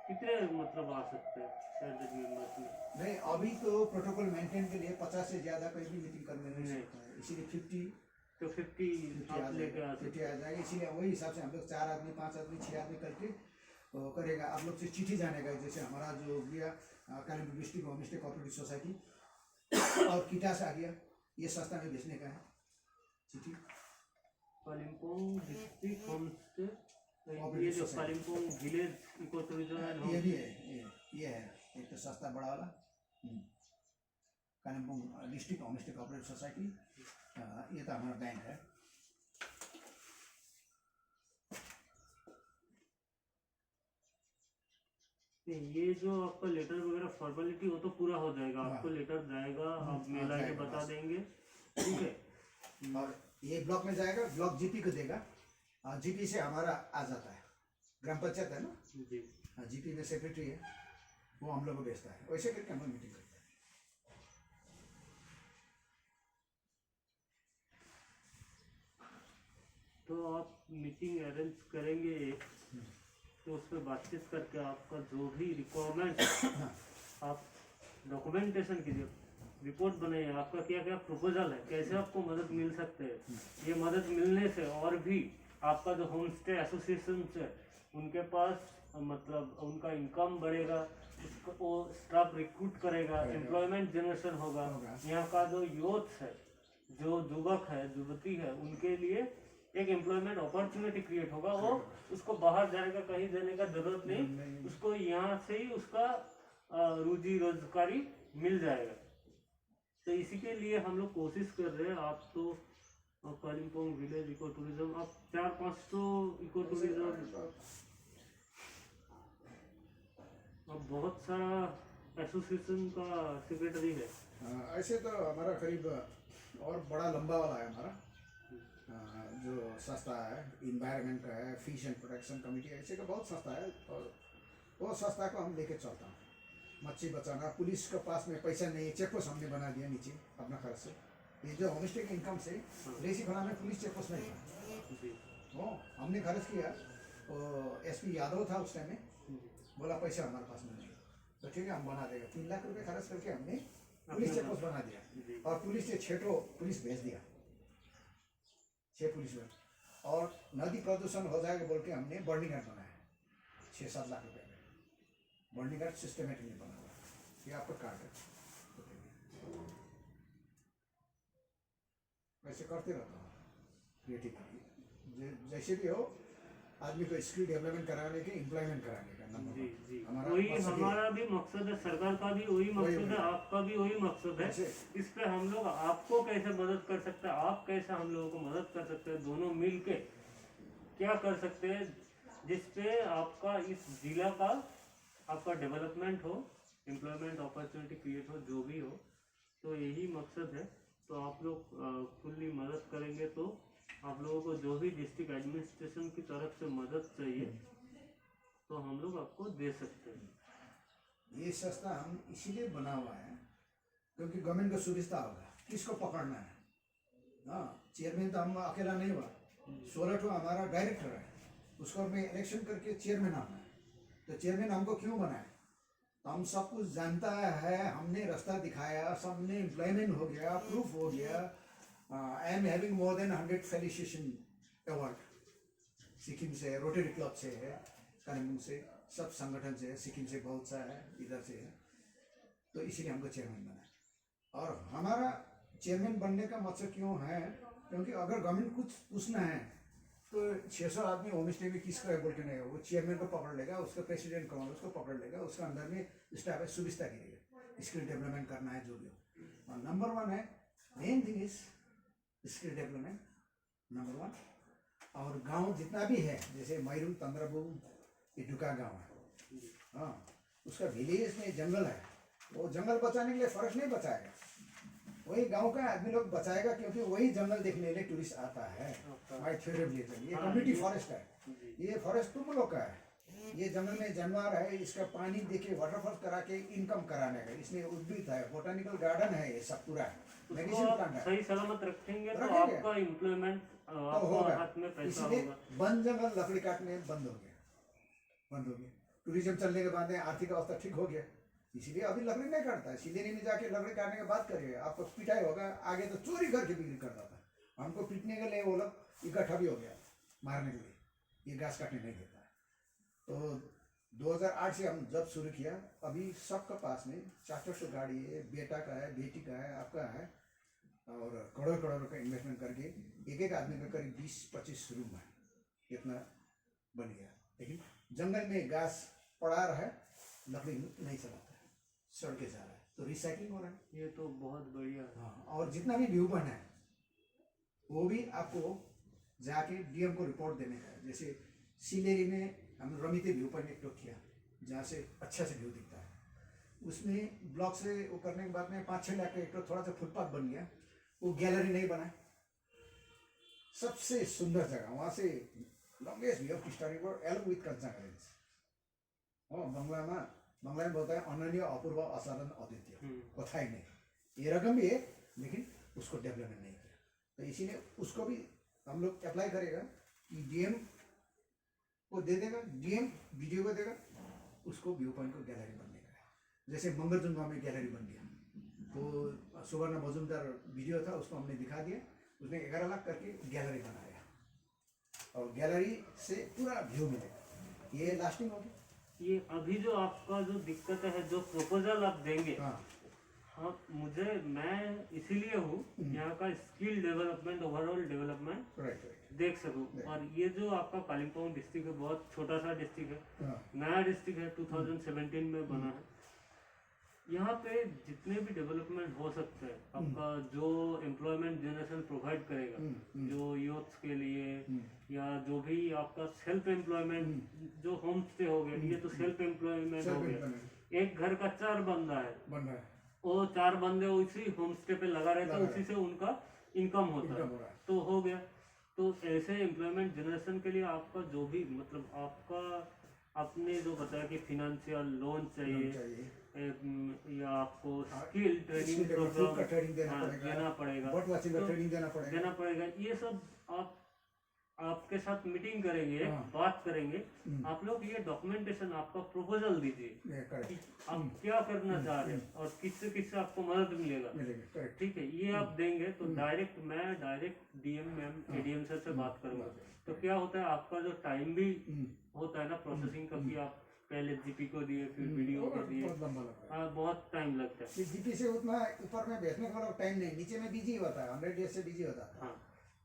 कितने मतलब आ सकते हैं 600 मेंबर्स में? नहीं, अभी तो प्रोटोकॉल मेंटेन के लिए 50 से ज़्यादा कोई भी मीटिंग करने नहीं नहीं। सकता है, इसीलिए 50 तो 50 आप लेके आ 50 सकते आ जाएगा। इसीलिए वही हिसाब से हम लोग 4 आदमी, 5 आदमी, 6 आदमी करके करेगा। आप लोग से चिट्ठी जानेगा, जैसे हमारा जो हो गया Kalimpong district home stay cooperative society और किटास आ गया, ये सस्ता में बेचने का है चिट्ठी। कालिम्पोंग डिस्ट्रिक्ट होमस्टे, ये कोऑपरेटिव जो society, Kalimpong village eco tourism and ये होम, भी है, ये है एक तो सस्ता बड़ा वाला Kalimpong district home stay cooperative society, ये तो हमारा बैंक है। ये जो आपका लेटर वगैरह फॉर्मेलिटी वो तो पूरा हो जाएगा, हाँ। आपको लेटर जाएगा, आप हाँ, मेल आके जाएगा, बता बस। देंगे, ठीक है। और ये ब्लॉक में जाएगा, ब्लॉक जीपी को देगा, और जीपी से हमारा आ जाता है, ग्राम पंचायत है ना, जी जीपी में सेक्रेटरी है, वो हम लोग को भेजता है, वैसे करके हम लोग मीटिंग करते हैं। तो आप मीटिंग अरेंज करेंगे तो उस पर बातचीत करके आपका जो भी रिक्वायरमेंट आप डॉक्यूमेंटेशन कीजिए, रिपोर्ट बनाइए, आपका क्या क्या प्रपोजल है, कैसे आपको मदद मिल सकते हैं। ये मदद मिलने से और भी आपका जो होम स्टे एसोसिएशन है उनके पास मतलब उनका इनकम बढ़ेगा, उसको वो स्टाफ रिक्रूट करेगा, एम्प्लॉयमेंट जनरेशन होगा। यहाँ का जो यूथ है, जो युवक है, युवती है, उनके लिए एक एम्प्लॉयमेंट अपॉर्चुनिटी क्रिएट होगा। वो उसको बाहर जाने का, कहीं जाने का जरूरत नहीं, उसको यहाँ से ही उसका रोजी रोजगारी मिल जाएगा। तो इसी के लिए हम लोग कोशिश कर रहे हैं। आप तो कालिम्पोंग विलेज इको टूरिज्म, आप 400-500 इको टूरिज्म, अब बहुत सारा एसोसिएशन का सेक्रेटरी है। ऐसे तो हमारा करीब और बड़ा लंबा वाला है हमारा, जो संस्था है, इन्वायरमेंट का है, फिश एंड प्रोटेक्शन कमेटी, ऐसे का बहुत संस्था है, और वो संस्था को हम लेके चलता हूँ। मच्छी बचाना, पुलिस के पास में पैसा नहीं है, चेक पोस्ट हमने बना दिया नीचे अपना खर्च से। ये जो होम स्टे के इनकम से रेसी खाना में पुलिस चेक पोस्ट नहीं था, वो हमने खर्च किया। तो एसपी यादव था उस टाइम में, बोला पैसा हमारे पास में नहीं, तो ठीक है हम बना देगा। 3 लाख रुपए खर्च करके हमने पुलिस चेक पोस्ट बना दिया, और पुलिस से 6 पुलिस भेज दिया, 6 पुलिस में। और नदी प्रदूषण हो जाएगा बोल के हमने बर्निंग घाट बनाया 6-7 लाख रुपए में, बर्निंग घाट सिस्टमेटिकली बना हुआ। ये आपका कार्ड है, वैसे करते रहता हूँ क्रिएटिविटी, जैसे भी हो आदमी को स्किल डेवलपमेंट कराने के, एम्प्लॉयमेंट कराने का नंबर जी वन। जी, हमारा वही मकसद ये हमारा भी मकसद है, सरकार का भी वही मकसद है, आपका भी वही मकसद है। इस पे हम लोग आपको कैसे मदद कर सकते हैं, आप कैसे हम लोगों को मदद कर सकते हैं, दोनों मिल के क्या कर सकते हैं जिसपे आपका इस जिला का आपका डेवलपमेंट हो, एम्प्लॉयमेंट अपॉर्चुनिटी क्रिएट हो, जो भी हो। तो यही मकसद है। तो आप लोग फुल्ली मदद करेंगे तो आप लोगों को जो भी डिस्ट्रिक्ट एडमिनिस्ट्रेशन की तरफ से मदद चाहिए तो हम लोग आपको दे सकते हैं। ये संस्था हम इसीलिए बना हुआ है क्योंकि गवर्नमेंट को सुविधा होगा, किसको पकड़ना है। हाँ, चेयरमैन तो हम अकेला नहीं हुआ, 16 हमारा डायरेक्टर है, उसको हमें इलेक्शन करके चेयरमैन आना है। तो चेयरमैन हमको क्यों बनाए, तो हम सब कुछ जानता है, हमने रास्ता दिखाया, सबने एम्प्लॉयमेंट हो गया, प्रूफ हो गया। I am having more than 100 felicitation award, Sikkim से, रोटरी क्लब से है, कालिम्पोंग से, सब संगठन से है, सिक्किम से बहुत सा है, इधर से है। तो इसीलिए हमको चेयरमैन बनाया। और हमारा चेयरमैन बनने का मकसद क्यों है, क्योंकि अगर गवर्नमेंट कुछ पूछना है तो 600 आदमी होम स्टे में किसका है बोल के नहीं है, वो चेयरमैन को पकड़ लेगा, उसका प्रेसिडेंट कौन है उसको पकड़ लेगा, उसका अंदर में स्टाफ है, सुविधा गिरेगा, स्किल डेवलपमेंट करना है जो भी हो। और नंबर 1 है, main thing is skill development number 1। और गांव जितना भी है, जैसे मैरू तंद्रबू ये डुका गाँव है, हाँ, उसका विलेज में जंगल है, वो जंगल बचाने के लिए फॉरेस्ट नहीं बचाएगा, वही गांव का आदमी लोग बचाएगा, क्योंकि वही जंगल देखने के लिए टूरिस्ट आता है। माय फेवरेट रीजन ये कम्युनिटी फॉरेस्ट है, ये फॉरेस्ट तुम लोग का है, ये जंगल में जानवर है, इसका पानी देके वाटरफॉल करा के इनकम कराने का, इसमें उद्भिद है, बोटानिकल गार्डन है, ये सब पूरा मेडिसिन उसको प्लांट आप है, सही सलामत रखेंगे तो रखेंगे। आपका एम्प्लॉयमेंट तो आपका होगा। हाथ में पैसा इसलिए होगा। वन जंगल लकड़ी काटने बंद हो गया, टूरिज्म चलने के बाद में आर्थिक अवस्था ठीक हो गया, इसीलिए अभी लकड़ी नहीं काटता है। सिलेरी में जाके लकड़ी काटने के बाद करिए, आपको पिटाई होगा, आगे तो चोरी करके बिक्री करता था, हमको पीटने के लिए वो लोग इकट्ठा भी हो गया मारने के लिए, ये घास काटने नहीं देता है। तो 2008 से हम जब शुरू किया, अभी सबका पास में 400 गाड़ी है, बेटा का है, बेटी का है, आपका है, और करोड़ करोड़ का इन्वेस्टमेंट करके एक एक आदमी का करीब 20-25 रूम है, इतना बन गया। लेकिन जंगल में घास पड़ा रहा है, लकड़ी नहीं चलाता है, सड़ के जा रहा है, तो रिसाइकलिंग हो रहा है। ये तो बहुत बढ़िया है। हाँ, और जितना भी व्यू बन है वो भी आपको जाके डीएम को रिपोर्ट देने का है। जैसे सिलेरी में हम रमिते व्यू पॉइंट एक किया, जहाँ से अच्छा से व्यू दिखता है, उसमें ब्लॉक से वो करने के बाद में 5-6 लाख का एक थोड़ा सा फुटपाथ बन गया, वो गैलरी नहीं बना, सबसे सुंदर जगह वहाँ से longest view of starring board Elbe with कंचा गैलेरीज। बंगला में बोलता है अनन्य अपूर्व असाधारण अद्वितीय, कथा ही नहीं, ये रकम भी है लेकिन उसको डेवलपमेंट नहीं किया, तो इसीलिए उसको भी हम लोग अप्लाई करेगा कि डीएम को दे देगा, डीएम वीडियो को देगा, उसको व्यू पॉइंट को गैलरी बनने का है। जैसे मंगलजुंगा में गैलरी बन गया, तो सुवर्ण मजूमदार वीडियो था, उसको हमने दिखा दिया, उसने 11 लाख करके गैलरी बनाया, और गैलरी से पूरा व्यू मिलेगा, ये लास्टिंग होगी। ये अभी जो आपका जो दिक्कत है, जो प्रपोजल आप देंगे, हाँ, मैं इसीलिए हूँ यहाँ का स्किल डेवलपमेंट, ओवरऑल डेवलपमेंट देख सकूँ। और ये जो आपका कालिम्पोंग डिस्ट्रिक्ट है, बहुत छोटा सा डिस्ट्रिक्ट है, नया डिस्ट्रिक्ट है, 2017 में बना है, यहाँ पे जितने भी डेवलपमेंट हो सकते हैं, आपका जो एम्प्लॉयमेंट जनरेशन प्रोवाइड करेगा, जो यूथ्स के लिए, या जो भी आपका सेल्फ एम्प्लॉयमेंट, जो होम स्टे हो गया, ये तो सेल्फ एम्प्लॉयमेंट हो गया, एक घर का 4 बंदा है, वो 4 बंदे उसी होम स्टे पे लगा रहता है, उसी से उनका इनकम होता है, तो हो गया। तो ऐसे एम्प्लॉयमेंट जनरेशन के लिए आपका जो भी मतलब आपका आपने जो बताया कि फिनेंशियल लोन चाहिए, या आपको स्किल ट्रेनिंग प्रोग्राम देना पड़ेगा, देना पड़ेगा, ये सब आपके साथ मीटिंग करेंगे, बात करेंगे, आप लोग ये डॉक्यूमेंटेशन, आपका प्रपोजल दीजिए कि आप क्या करना चाह रहे हैं और किससे किससे आपको मदद मिलेगा, ठीक है, ये आप देंगे तो मैं direct DM ma'am ADM sir से बात करूंगा। तो क्या होता है, आपका जो टाइम भी होता है ना प्रोसेसिंग का, कि आप पहले जीपी को दिए, फिर वीडियो को दिए, हाँ, बहुत टाइम लगता है। जीपी से उतना ऊपर में भेजने का टाइम नहीं, नीचे में बिजी होता है, 100 डेज से बिजी होता है। हाँ,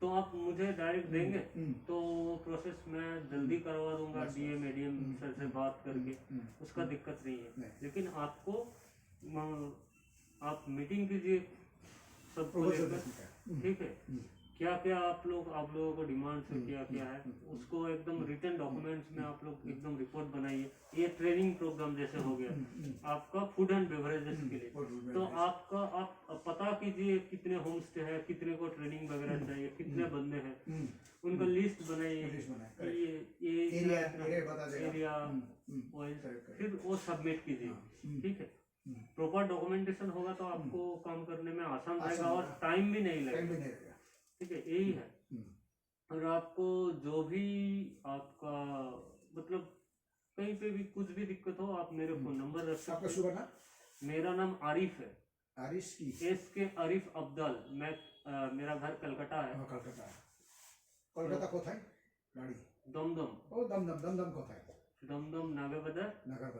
तो आप मुझे डायरेक्ट देंगे तो प्रोसेस मैं जल्दी करवा दूंगा, डीएम एडीएम सर से बात करके, उसका दिक्कत नहीं है। लेकिन आपको आप मीटिंग कीजिए सबको लेकर, ठीक है, क्या क्या आप लोगों को डिमांड है, क्या क्या है, उसको एकदम रिटन डॉक्यूमेंट्स में आप लोग एकदम रिपोर्ट बनाइए। ये ट्रेनिंग प्रोग्राम जैसे हो गया आपका फूड एंड बेवरेजेस के लिए, तो आप पता कीजिए कितने होम स्टे है, कितने को ट्रेनिंग वगैरह चाहिए, कितने बंदे हैं, उनका लिस्ट बनाइए, ये एरिया फिर वो सबमिट कीजिए, ठीक है। प्रॉपर डॉक्यूमेंटेशन होगा तो आपको काम करने में आसान रहेगा और टाइम भी नहीं लगेगा, ठीक है, यही है। और आपको जो भी आपका मतलब कहीं पे भी कुछ भी दिक्कत हो, आप मेरे फोन नंबर रख सकते हैं। आपका शुभ नाम? मेरा नाम आरिफ है, आरिफ की SK आरिफ अब्दल। मैं मेरा घर कलकत्ता है। कलकत्ता कोথায় गाड़ी? दमदम। ओ दमदम कोথায়? दमदम नगर बाजार। नगर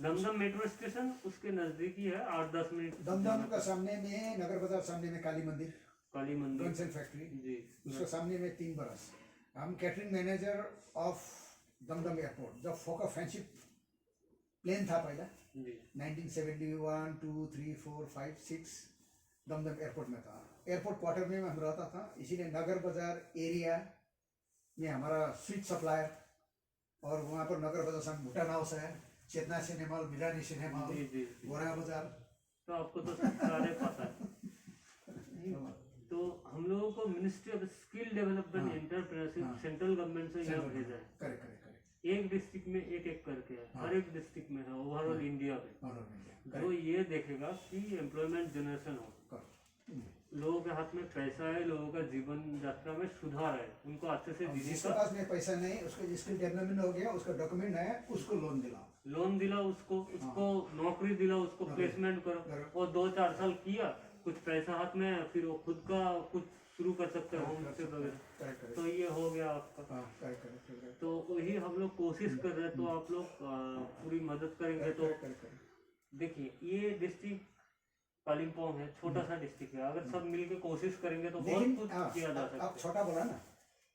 दमदम मेट्रो स्टेशन उसके नजदीक ही है, 8-10 मिनट। दमदम का सामने में नगर बाजार, सामने में काली मंदिर गन फैक्ट्री जी, उसके सामने में 3 बरस I am catering manager of Dum Dum airport. जब फोका फैंसी प्लेन था पहला जी 1971 2 3 4 5 6 दमदम एयरपोर्ट में था। एयरपोर्ट क्वार्टर में हम रहता था, इसीलिए नगर बाजार एरिया में हमारा स्वीट सप्लायर, और वहाँ पर नगर बाजार संग भूटान हाउस है, चेतना सिनेमा हॉल, मिलानी सिनेमा हॉल, जी जी गोरा बाजार। तो आपको तो सारे पता है। तो हम लोगों को मिनिस्ट्री ऑफ स्किल डेवलपमेंट हाँ, एंटरप्रेन्योरशिप हाँ, सेंट्रल गवर्नमेंट से यह भेजा है। Correct correct correct. एक डिस्ट्रिक्ट में एक करके है, हाँ। हर एक डिस्ट्रिक्ट में है ओवरऑल हाँ। इंडिया में, और जो ये देखेगा कि एम्प्लॉयमेंट जनरेशन हो, लोगों के हाथ में पैसा है, लोगों का जीवन यात्रा में सुधार है, उनको अच्छे से जीने जिसके का पास में पैसा नहीं, उसका स्किल डेवलपमेंट हो गया, उसका डॉक्यूमेंट है, उसको लोन दिलाओ। लोन दिला, उसको नौकरी दिला, उसको नौकरी। प्लेसमेंट करो, करो। और 2-4 साल किया, कुछ पैसा हाथ में है, फिर वो खुद का कुछ शुरू कर सकते हो होम से वगैरह। Correct correct. तो ये हो गया आपका। हाँ करेक्ट करेक्ट करेक्ट तो वही हम लोग कोशिश कर रहे हैं, तो आप लोग पूरी मदद करेंगे। तो करेक्ट। देखिए ये डिस्ट्रिक्ट कालिम्पोंग है, छोटा सा डिस्ट्रिक्ट है, अगर सब मिलके कोशिश करेंगे तो बहुत लेकिन कुछ किया जा सकता आप छोटा बोला ना,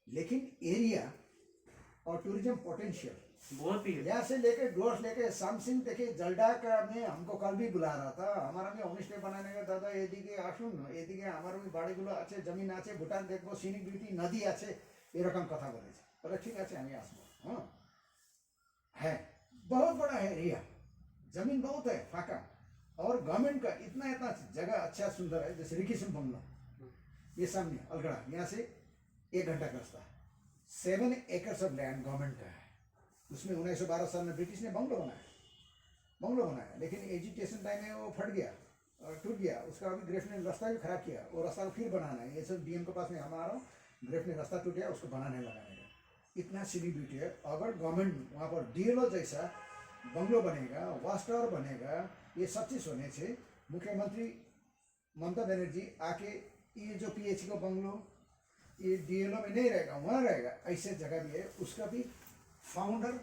लेकिन एरिया और टूरिज्म पोटेंशियल बहुत ही है। यहाँ से लेके डोर्स लेके सामसिंग देखिए, जलडा का में हमको कल भी बुला रहा था, हमारा में होम स्टे बनाने का दादा एदिके आसुन, एदिके हमारा में बाड़ीगुलो आछे, जमीन आछे, भूटान देखबो, सीनिक ब्यूटी नदी आछे, एरकम कथा बोले बोले ठीक है हमें आसबो। हाँ है, बहुत बड़ा है एरिया, जमीन बहुत है फाका, और गवर्नमेंट का इतना इतना जगह अच्छा सुंदर है। जैसे रिकिसन बंगला, ये सामने अलगड़ा, यहाँ से 1 घंटा का रास्ता, 7 एकर्स ऑफ लैंड गवर्नमेंट का है। उसमें 1912 साल में ब्रिटिश ने बंगलो बनाया, लेकिन एजुकेशन टाइम में वो फट गया और टूट गया। उसका अभी ग्रेफ ने रास्ता भी खराब किया, वो रास्ता को फिर बनाना है। ये सब डीएम के पास में हम आ रहा हूँ, ग्रेफ ने रास्ता टूट गया, उसको बनाने लगाने का। इतना सिली ब्यूटी है। अगर गवर्नमेंट वहाँ पर डीएलओ जैसा बंगलो बनेगा, वाच टावर बनेगा, ये सब चीज़ होने से मुख्यमंत्री ममता बनर्जी आके ये जो पीएचई का बंगलो ये डीएलओ में नहीं रहेगा, वहाँ रहेगा, ऐसे जगह भी है। उसका भी फाउंडर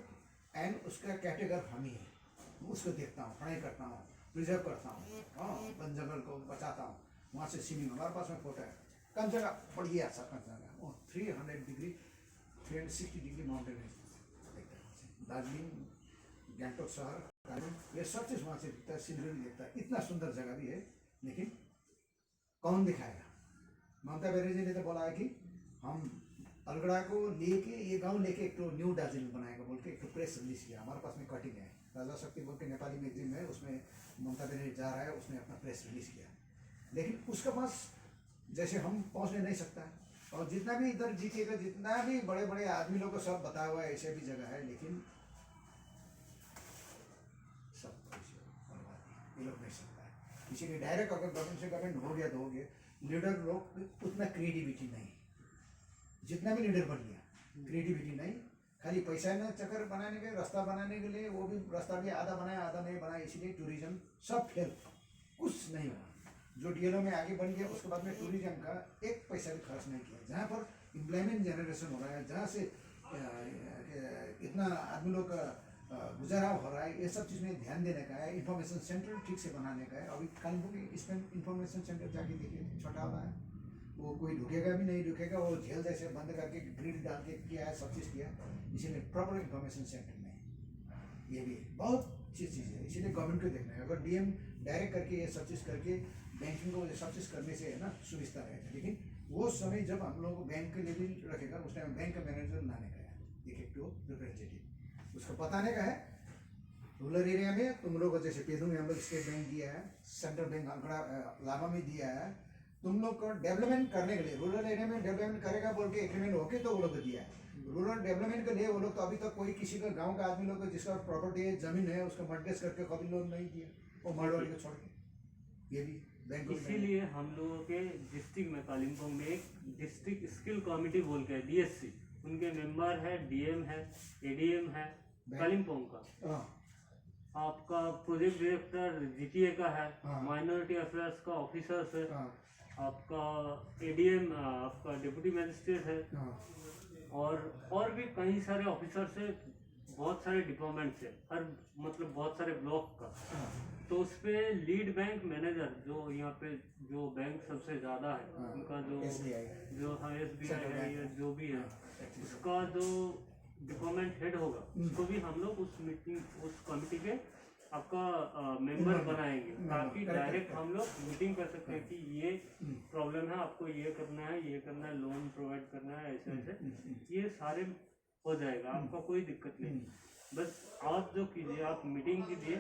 एंड उसका कैटेगर हम ही है। उसको देखता हूँ, पढ़ाई करता हूँ, प्रिजर्व करता हूँ, हाँ वन जंगल को बचाता हूँ। वहाँ से सीनिंग हमारे पास में फोटो है, कम जगह बढ़िया सा कम जगह, वो 300 डिग्री 360 डिग्री माउंटेन है, दार्जिलिंग, गैंगटोक शहर, ये सब चीज़ वहाँ से दिखता है, सिलगुड़ी दिखता है। इतना सुंदर जगह भी है, लेकिन कौन दिखाएगा? ममता बनर्जी ने तो बोला है कि हम अलगड़ा को लेके, ये गांव लेके एक तो न्यू दार्जिलिंग बनाएगा बोल के एक तो प्रेस रिलीज किया। हमारे पास में कटिंग है, राजा शक्ति बोल के नेपाली मैगजीन है, उसमें ममता बनर्जी जा रहा है, उसने अपना प्रेस रिलीज किया। लेकिन उसके पास जैसे हम पहुँचने नहीं सकता है। और जितना भी इधर जीतेगा, जितना भी बड़े बड़े आदमी लोग को सब बताया हुआ है, ऐसे भी जगह है, लेकिन सब ये लोग नहीं सकता है। इसीलिए डायरेक्ट अगर गवर्नमेंट से गवर्नमेंट हो गया तो हो गया। लीडर लोग उतना क्रिएटिविटी नहीं, जितना भी लीडर बन गया क्रिएटिविटी नहीं, खाली पैसा न चक्कर बनाने के, रास्ता बनाने के लिए, वो भी रास्ता भी आधा बनाया आधा नहीं बनाया, इसलिए टूरिज्म सब फेल, कुछ नहीं हुआ। जो डीएलओ में आगे बन गया, उसके बाद में टूरिज्म का एक पैसा भी खर्च नहीं किया। जहाँ पर एम्प्लॉयमेंट जनरेशन हो रहा है, जहाँ से इतना आदमी लोग का गुजारा हो रहा है, ये सब चीज़ में ध्यान देने का है। इंफॉर्मेशन सेंटर ठीक से बनाने का है। अभी कानपुर में इसमें इंफॉर्मेशन सेंटर जाके देखिए, छोटा वाला है, वो कोई ढुकेगा भी नहीं ढुकेगा, वो झेल जैसे बंद करके ग्रिड डाल के किया है, सब चीज़ किया, इसीलिए प्रॉपर इंफॉर्मेशन सेंटर में ये भी बहुत चीज़ है। इसीलिए गवर्नमेंट को देखना है। अगर डीएम डायरेक्ट करके ये सब चीज़ करके बैंकिंग को सब चीज़ करने से है ना सुविधा रहेगा। लेकिन वो समय जब हम लोग बैंक के लेवल रखेगा, उस टाइम बैंक का मैनेजर लाने का है, इफेक्टिव रिप्रेजेंटेटिव, उसको बताने का है रूरल एरिया में तुम लोग जैसे पेदू में हम लोग स्टेट बैंक दिया है, सेंट्रल बैंक अंकड़ा लाभा में दिया है, तुम लोग को डेवलपमेंट करने के लिए रूरल एरिया में डेवलपमेंट करेगा बोल के एग्रीमेंट होके तो वो लोग दिया है। रूरल डेवलपमेंट के लिए वो लोग तो अभी तक कोई किसी का गांव का आदमी लोग को जिसका प्रॉपर्टी है, जमीन है, उसका मर्टगेज करके कभी लोन नहीं दिया, वो मारवाड़ी को छोड़ के। ये भी बैंक इसीलिए हम लोगों के डिस्ट्रिक्ट में कालिम्पोंग में एक डिस्ट्रिक्ट स्किल कमेटी बोल के है, डीएससी, उनके मेंबर है, डीएम है, एडीएम है कालिम्पोंग का, आपका प्रोजेक्ट डायरेक्टर जीटीए का है, माइनॉरिटी अफेयर्स का ऑफिसर्स है, आपका एडीएम आपका डिप्टी मजिस्ट्रेट है, और भी कई सारे ऑफिसर्स है, बहुत सारे डिपार्टमेंट्स है, हर मतलब बहुत सारे ब्लॉक का। हाँ, तो उस पे लीड बैंक मैनेजर जो यहाँ पे जो बैंक सबसे ज़्यादा है हाँ, उनका जो SBI, जो हाँ SBI Central है Bank। या जो भी है हाँ, उसका जो डिपार्टमेंट हेड होगा उसको भी हम लोग उस मीटिंग उस कमिटी के आपका मेंबर Member, बनाएंगे, member, ताकि correct, डायरेक्ट correct। हम लोग मीटिंग कर सकते हैं कि ये हम्म, प्रॉब्लम है, आपको ये करना है, ये करना है, लोन प्रोवाइड करना है, ऐसे ऐसे ये सारे हो जाएगा, आपका कोई दिक्कत नहीं। बस आप जो कीजिए, आप मीटिंग कीजिए,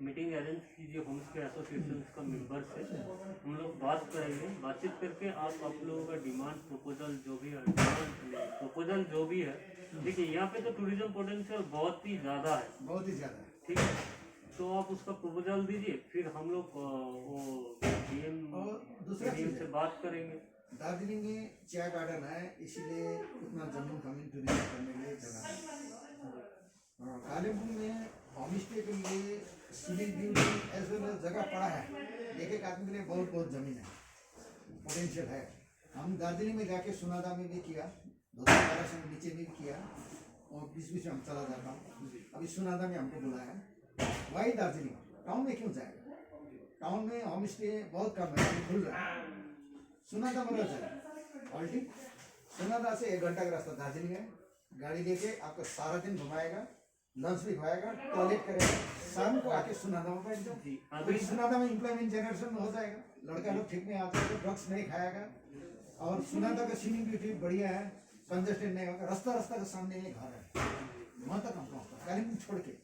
मीटिंग अरेंज कीजिए होम स्टे एसोसिएशन का मेंबर से, हम लोग बात करेंगे, बातचीत करके आप लोगों का डिमांड प्रपोजल जो भी है, प्रपोजल जो भी है, देखिए यहाँ पे तो टूरिज्म पोटेंशियल बहुत ही ज़्यादा है, बहुत ही ज़्यादा है। ठीक है, तो आप उसका प्रपोजल दीजिए, फिर हम लोग वो डीएम और दूसरा चीज़ से है, बात करेंगे। दार्जिलिंग में चाय गार्डन है, इसीलिए उतना जमीन फमीन टूरिज्म करने के लिए जगह है। कालिम्पोंग में होम स्टे के लिए scenic beauty as well as जगह पड़ा है, एक एक आदमी के लिए बहुत बहुत ज़मीन है, पोटेंशियल है। हम दार्जिलिंग में जाके सुनादा में भी किया, 2-12 से नीचे भी किया, और बीच बीच में हम चला जाता हूँ। अभी सुनादा में हमको बुलाया है, वही दार्जिलिंग टाउन में क्यों जाएगा? टाउन में होम स्टे बहुत कम है, अभी खुल रहा है। सुनादा में रह जाए ऑल्टी, सुनादा से 1 घंटा का रास्ता दार्जिलिंग है, गाड़ी लेके आपको सारा दिन घुमाएगा, लंच भी खाएगा, टॉयलेट करेगा, शाम को आके सुनादा में बैठ जाओ। जी, अभी सुनादा में एम्प्लॉयमेंट जनरेशन हो जाएगा, लड़का लोग ठीक नहीं आता है, ड्रग्स नहीं खाएगा, और सुनादा का सीनिंग ब्यूटी बढ़िया है, कंजेस्टेड नहीं होगा, रास्ता रास्ता के सामने ये घर है, वहाँ तक हम पहुँचता कालिम्पोंग छोड़ के।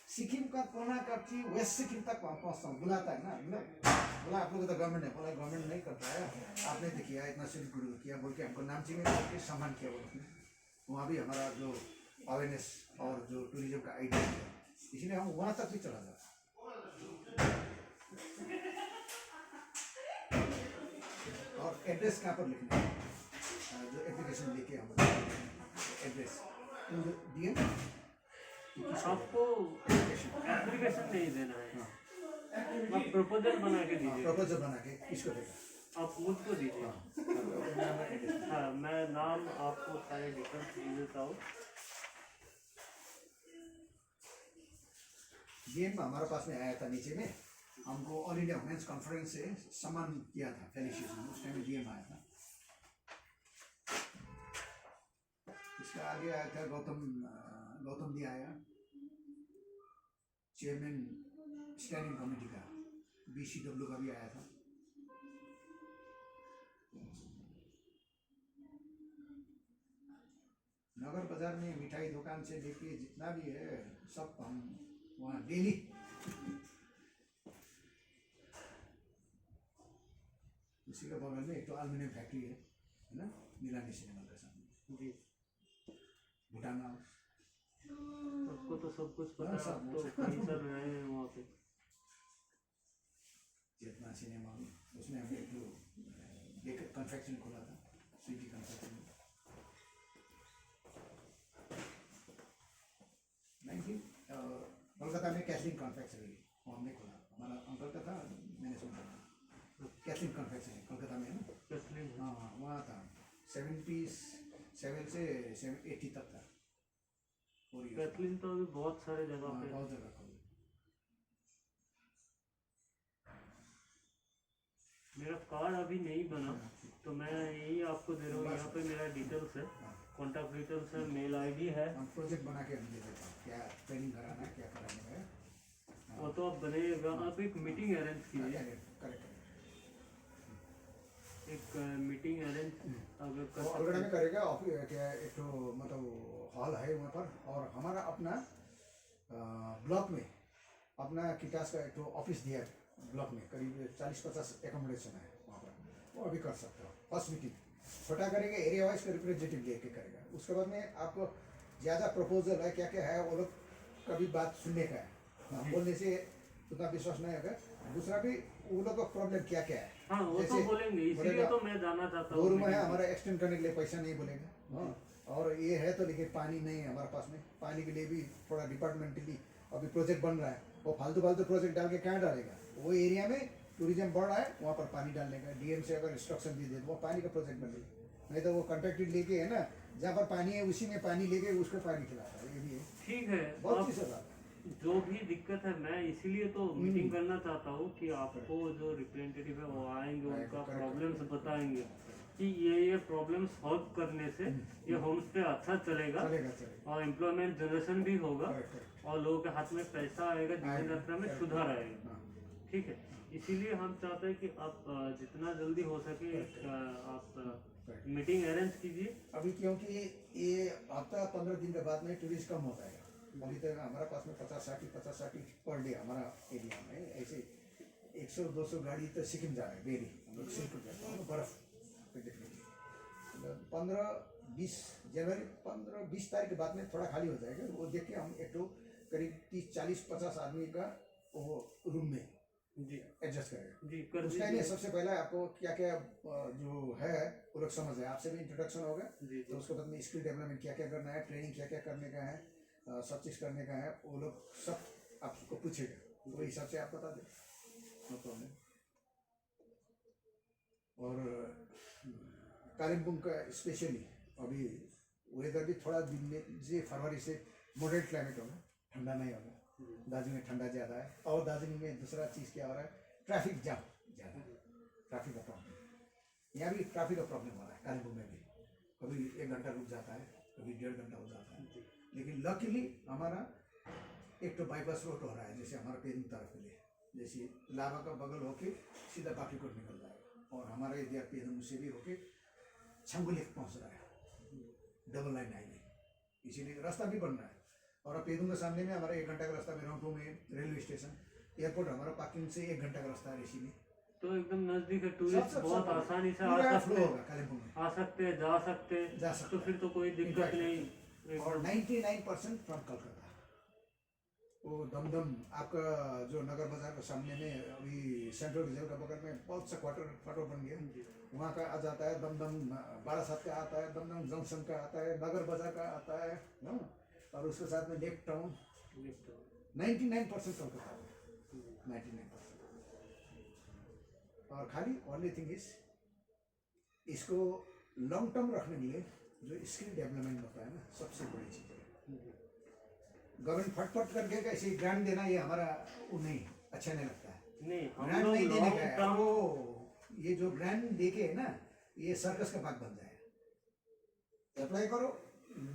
सिक्किम का कोना काप्ची वेस्ट सिक्किम तक पहुँचता हूँ, बुलाता है ना, बोला आप लोग तो गवर्नमेंट है, बोला गवर्नमेंट नहीं करता है, आपने तो किया इतना सिलीगुड़ी को किया बोल के हमको नामची में करके सम्मान किया बोलते हैं। वहाँ भी हमारा जो अवेयरनेस और जो टूरिज्म का आइडिया है, इसलिए हम वहाँ तक भी चला जाते हैं। और एड्रेस कहाँ पर लिखना है, जो एप्लीकेशन लेके हम एड्रेस DM आपको एप्लीकेशन नहीं देना है, आप प्रपोजल बना के दीजिए, प्रपोजल बना के किसको देगा? आप मुझको दीजिए। हाँ, मैं नाम आपको सारे डिटेल्स दे देता हूँ। DM हमारे पास में आया था नीचे में, हमको ऑल इंडिया वुमेन्स कॉन्फ्रेंस से सम्मान किया था, फेलिसिटेशन, उस टाइम DM आया था। इसका आगे आया था गौतम दी आया, चेयरमैन स्टैंडिंग कमेटी का, BCW का भी आया था। नगर बाजार में मिठाई दुकान से लेके जितना भी है सब हम वहाँ डेली उसी के बगल में एक तो एल्युमिनियम फैक्ट्री है ना, मिलानी सिनेमा के सामने जी, भूटान हाउस, आपको तो सब कुछ पता है, हाँ, सब आप तो कहीं चल रहे हैं वहाँ पे। जितना सिनेमा में उसमें हमने एक जो कन्फेक्शन खोला था, स्वीटी कन्फेक्शन, 19 कोलकाता में कैथलिन कन्फेक्शनरी वो हमने खोला, हमारा अंकल का था मैनेजमेंट, कैथलिन कन्फेक्शनरी कोलकाता में है ना, कैथलीन, हाँ वहाँ था, 77 से 80 तक था। कैथलीन तो अभी बहुत सारे जगह पे बहुत जगह खोल, मेरा कार्ड अभी नहीं बना, तो मैं यही आपको दे रहा हूँ, यहाँ पे मेरा डिटेल्स है, कॉन्टैक्ट डिटेल्स है, मेल ID है, हम प्रोजेक्ट बना के हम दे देते हैं, क्या ट्रेनिंग कराना है, क्या कराना है, वो तो आप बनेगा। आप एक मीटिंग अरेंज कीजिए, करेक्ट। एक मीटिंग अरेंज अगर कर तो ऑलरेडी में करेगा ऑफिस क्या एक तो मतलब हॉल है वहाँ पर, और हमारा अपना ब्लॉक में अपना किटास का एक तो ऑफिस दिया है, ब्लॉक में करीब 40-50 एकोमोडेशन है वहाँ पर, वो अभी कर सकते हो। फर्स्ट मीटिंग छोटा करेगा, एरिया वाइज का रिप्रेजेंटेटिव लेके करेगा, उसके बाद में आपको ज़्यादा प्रपोजल है क्या क्या है वो लोग कभी बात सुनने का है, बोलने से उतना विश्वास नहीं होगा। दूसरा भी वो लोग का प्रॉब्लम क्या क्या है, हाँ वो तो बोलेंगे, इसीलिए तो मैं जाना चाहता दो हूँ। रूम है हमारा, एक्सटेंड करने के लिए पैसा नहीं बोलेगा, हाँ, और ये है तो लेकिन पानी नहीं है हमारे पास में, पानी के लिए भी थोड़ा डिपार्टमेंटली अभी प्रोजेक्ट बन रहा है, वो फालतू प्रोजेक्ट डाल के कहाँ डालेगा, वो एरिया में टूरिज्म बढ़ रहा है वहाँ पर पानी डालने का, DM से अगर इंस्ट्रक्शन भी दे तो वो पानी का प्रोजेक्ट बनेगा, नहीं तो वो कॉन्ट्रैक्टेड लेके है ना, जहाँ पर पानी है उसी में पानी लेके उसको पानी खिलाता है, ये भी है। ठीक है। बहुत अब चीज़ है। जो भी दिक्कत है, मैं इसीलिए तो मीटिंग करना चाहता हूँ कि आपको जो रिप्रेजेंटेटिव है वो आएंगे, उनका प्रॉब्लम्स बताएंगे कि ये प्रॉब्लम सॉल्व करने से ये होम स्टे अच्छा चलेगा चलेगा चलेगा। और एम्प्लॉयमेंट जनरेशन भी होगा करेक्ट। और लोगों के हाथ में पैसा आएगा, जीवन यात्रा में सुधार आएगा। हाँ, ठीक है, इसीलिए हम चाहते हैं कि आप जितना जल्दी हो सके आप मीटिंग अरेंज कीजिए। अभी क्योंकि ये हफ्ता 15 दिन के बाद में टूरिस्ट कम हो जाएगा। अभी तक हमारे पास में 50-60 पर डे हमारा एरिया में ऐसे 100-200 गाड़ी तो सिक्किम जा रहा है डेली। हम लोग सिल्क जाता हूँ बर्फ पे देखने के लिए। 15-20 जनवरी 15-20 तारीख के बाद में थोड़ा खाली हो जाएगा। वो देख के हम एक तो करीब 30-40-50 आदमी का वो रूम में जी एडजस्ट करेगा। जी कर उसका लिए दीजिए। सबसे पहले आपको क्या क्या जो है वो लोग समझ है। आपसे भी इंट्रोडक्शन होगा। जी तो उसके बाद में स्किल डेवलपमेंट क्या क्या करना है, ट्रेनिंग क्या क्या करने का है, सब चीज़ करने का है, वो लोग सब आपको पूछेगा। तो वही हिसाब से आप बता दें, नो प्रॉब्लम। और कालिम्पोंग का स्पेशली अभी वेदर भी थोड़ा दिन में जे फरवरी से मॉडरेट क्लाइमेट होगा, ठंडा नहीं होगा। दार्जिलिंग में ठंडा ज़्यादा है। और दार्जिलिंग में दूसरा चीज़ क्या हो रहा है, ट्रैफिक जाम ज़्यादा है, ट्रैफिक का प्रॉब्लम। यहाँ भी ट्रैफिक का प्रॉब्लम हो रहा है कालिम्पोंग में भी। कभी 1 घंटा रुक जाता है, कभी 1.5 घंटा हो जाता है। लेकिन लकीली हमारा एक तो बाईपास रोड हो रहा है, जैसे हमारा पेरिंग तरफ के लिए, जैसे लाभा का बगल होके सीधा बाकीकोट निकल जाएगा। और हमारा एरिया पेरिंग से भी होके छंगू लेक पहुँच रहा है, डबल लाइन हाईवे। इसीलिए रास्ता भी बन रहा है। और पेरुंग के सामने में हमारा 1 घंटा का रास्ता, मेरांटू में रेलवे स्टेशन, एयरपोर्ट हमारा पार्किंग से 1 घंटा का रास्ता है ऋषि में। तो एकदम नजदीक है, टूरिस्ट बहुत आसानी से पूरा फ्लो होगा कालिम्पोंग में, आ सकते हैं, जा सकते तो फिर तो कोई दिक्कत नहीं। और 99% फ्रॉम कलकत्ता। वो दमदम आपका जो नगर बाजार के सामने में अभी सेंट्रल रिजर्व का बगल में बहुत सा क्वार्टर बन गया, वहाँ का आ जाता है। दमदम बारासात का आता है, दमदम जंक्शन का आता है, नगर बाजार का आता है ना। और उसके साथ में लेक टाउन 99% कलकत्ता में, 99%। और खाली ओनली थिंग इज इसको लॉन्ग टर्म रखने के लिए जो स्किल डेवलपमेंट होता है ना, सबसे बड़ी चीज़ है। गवर्नमेंट फटफट करके कैसे ग्रांट देना, ये हमारा वो नहीं अच्छा नहीं लगता है। नहीं, ग्रांट नहीं देने का है। वो ये जो ग्रांट देके है ना, ये सर्कस का भाग बन जाए। अप्लाई करो,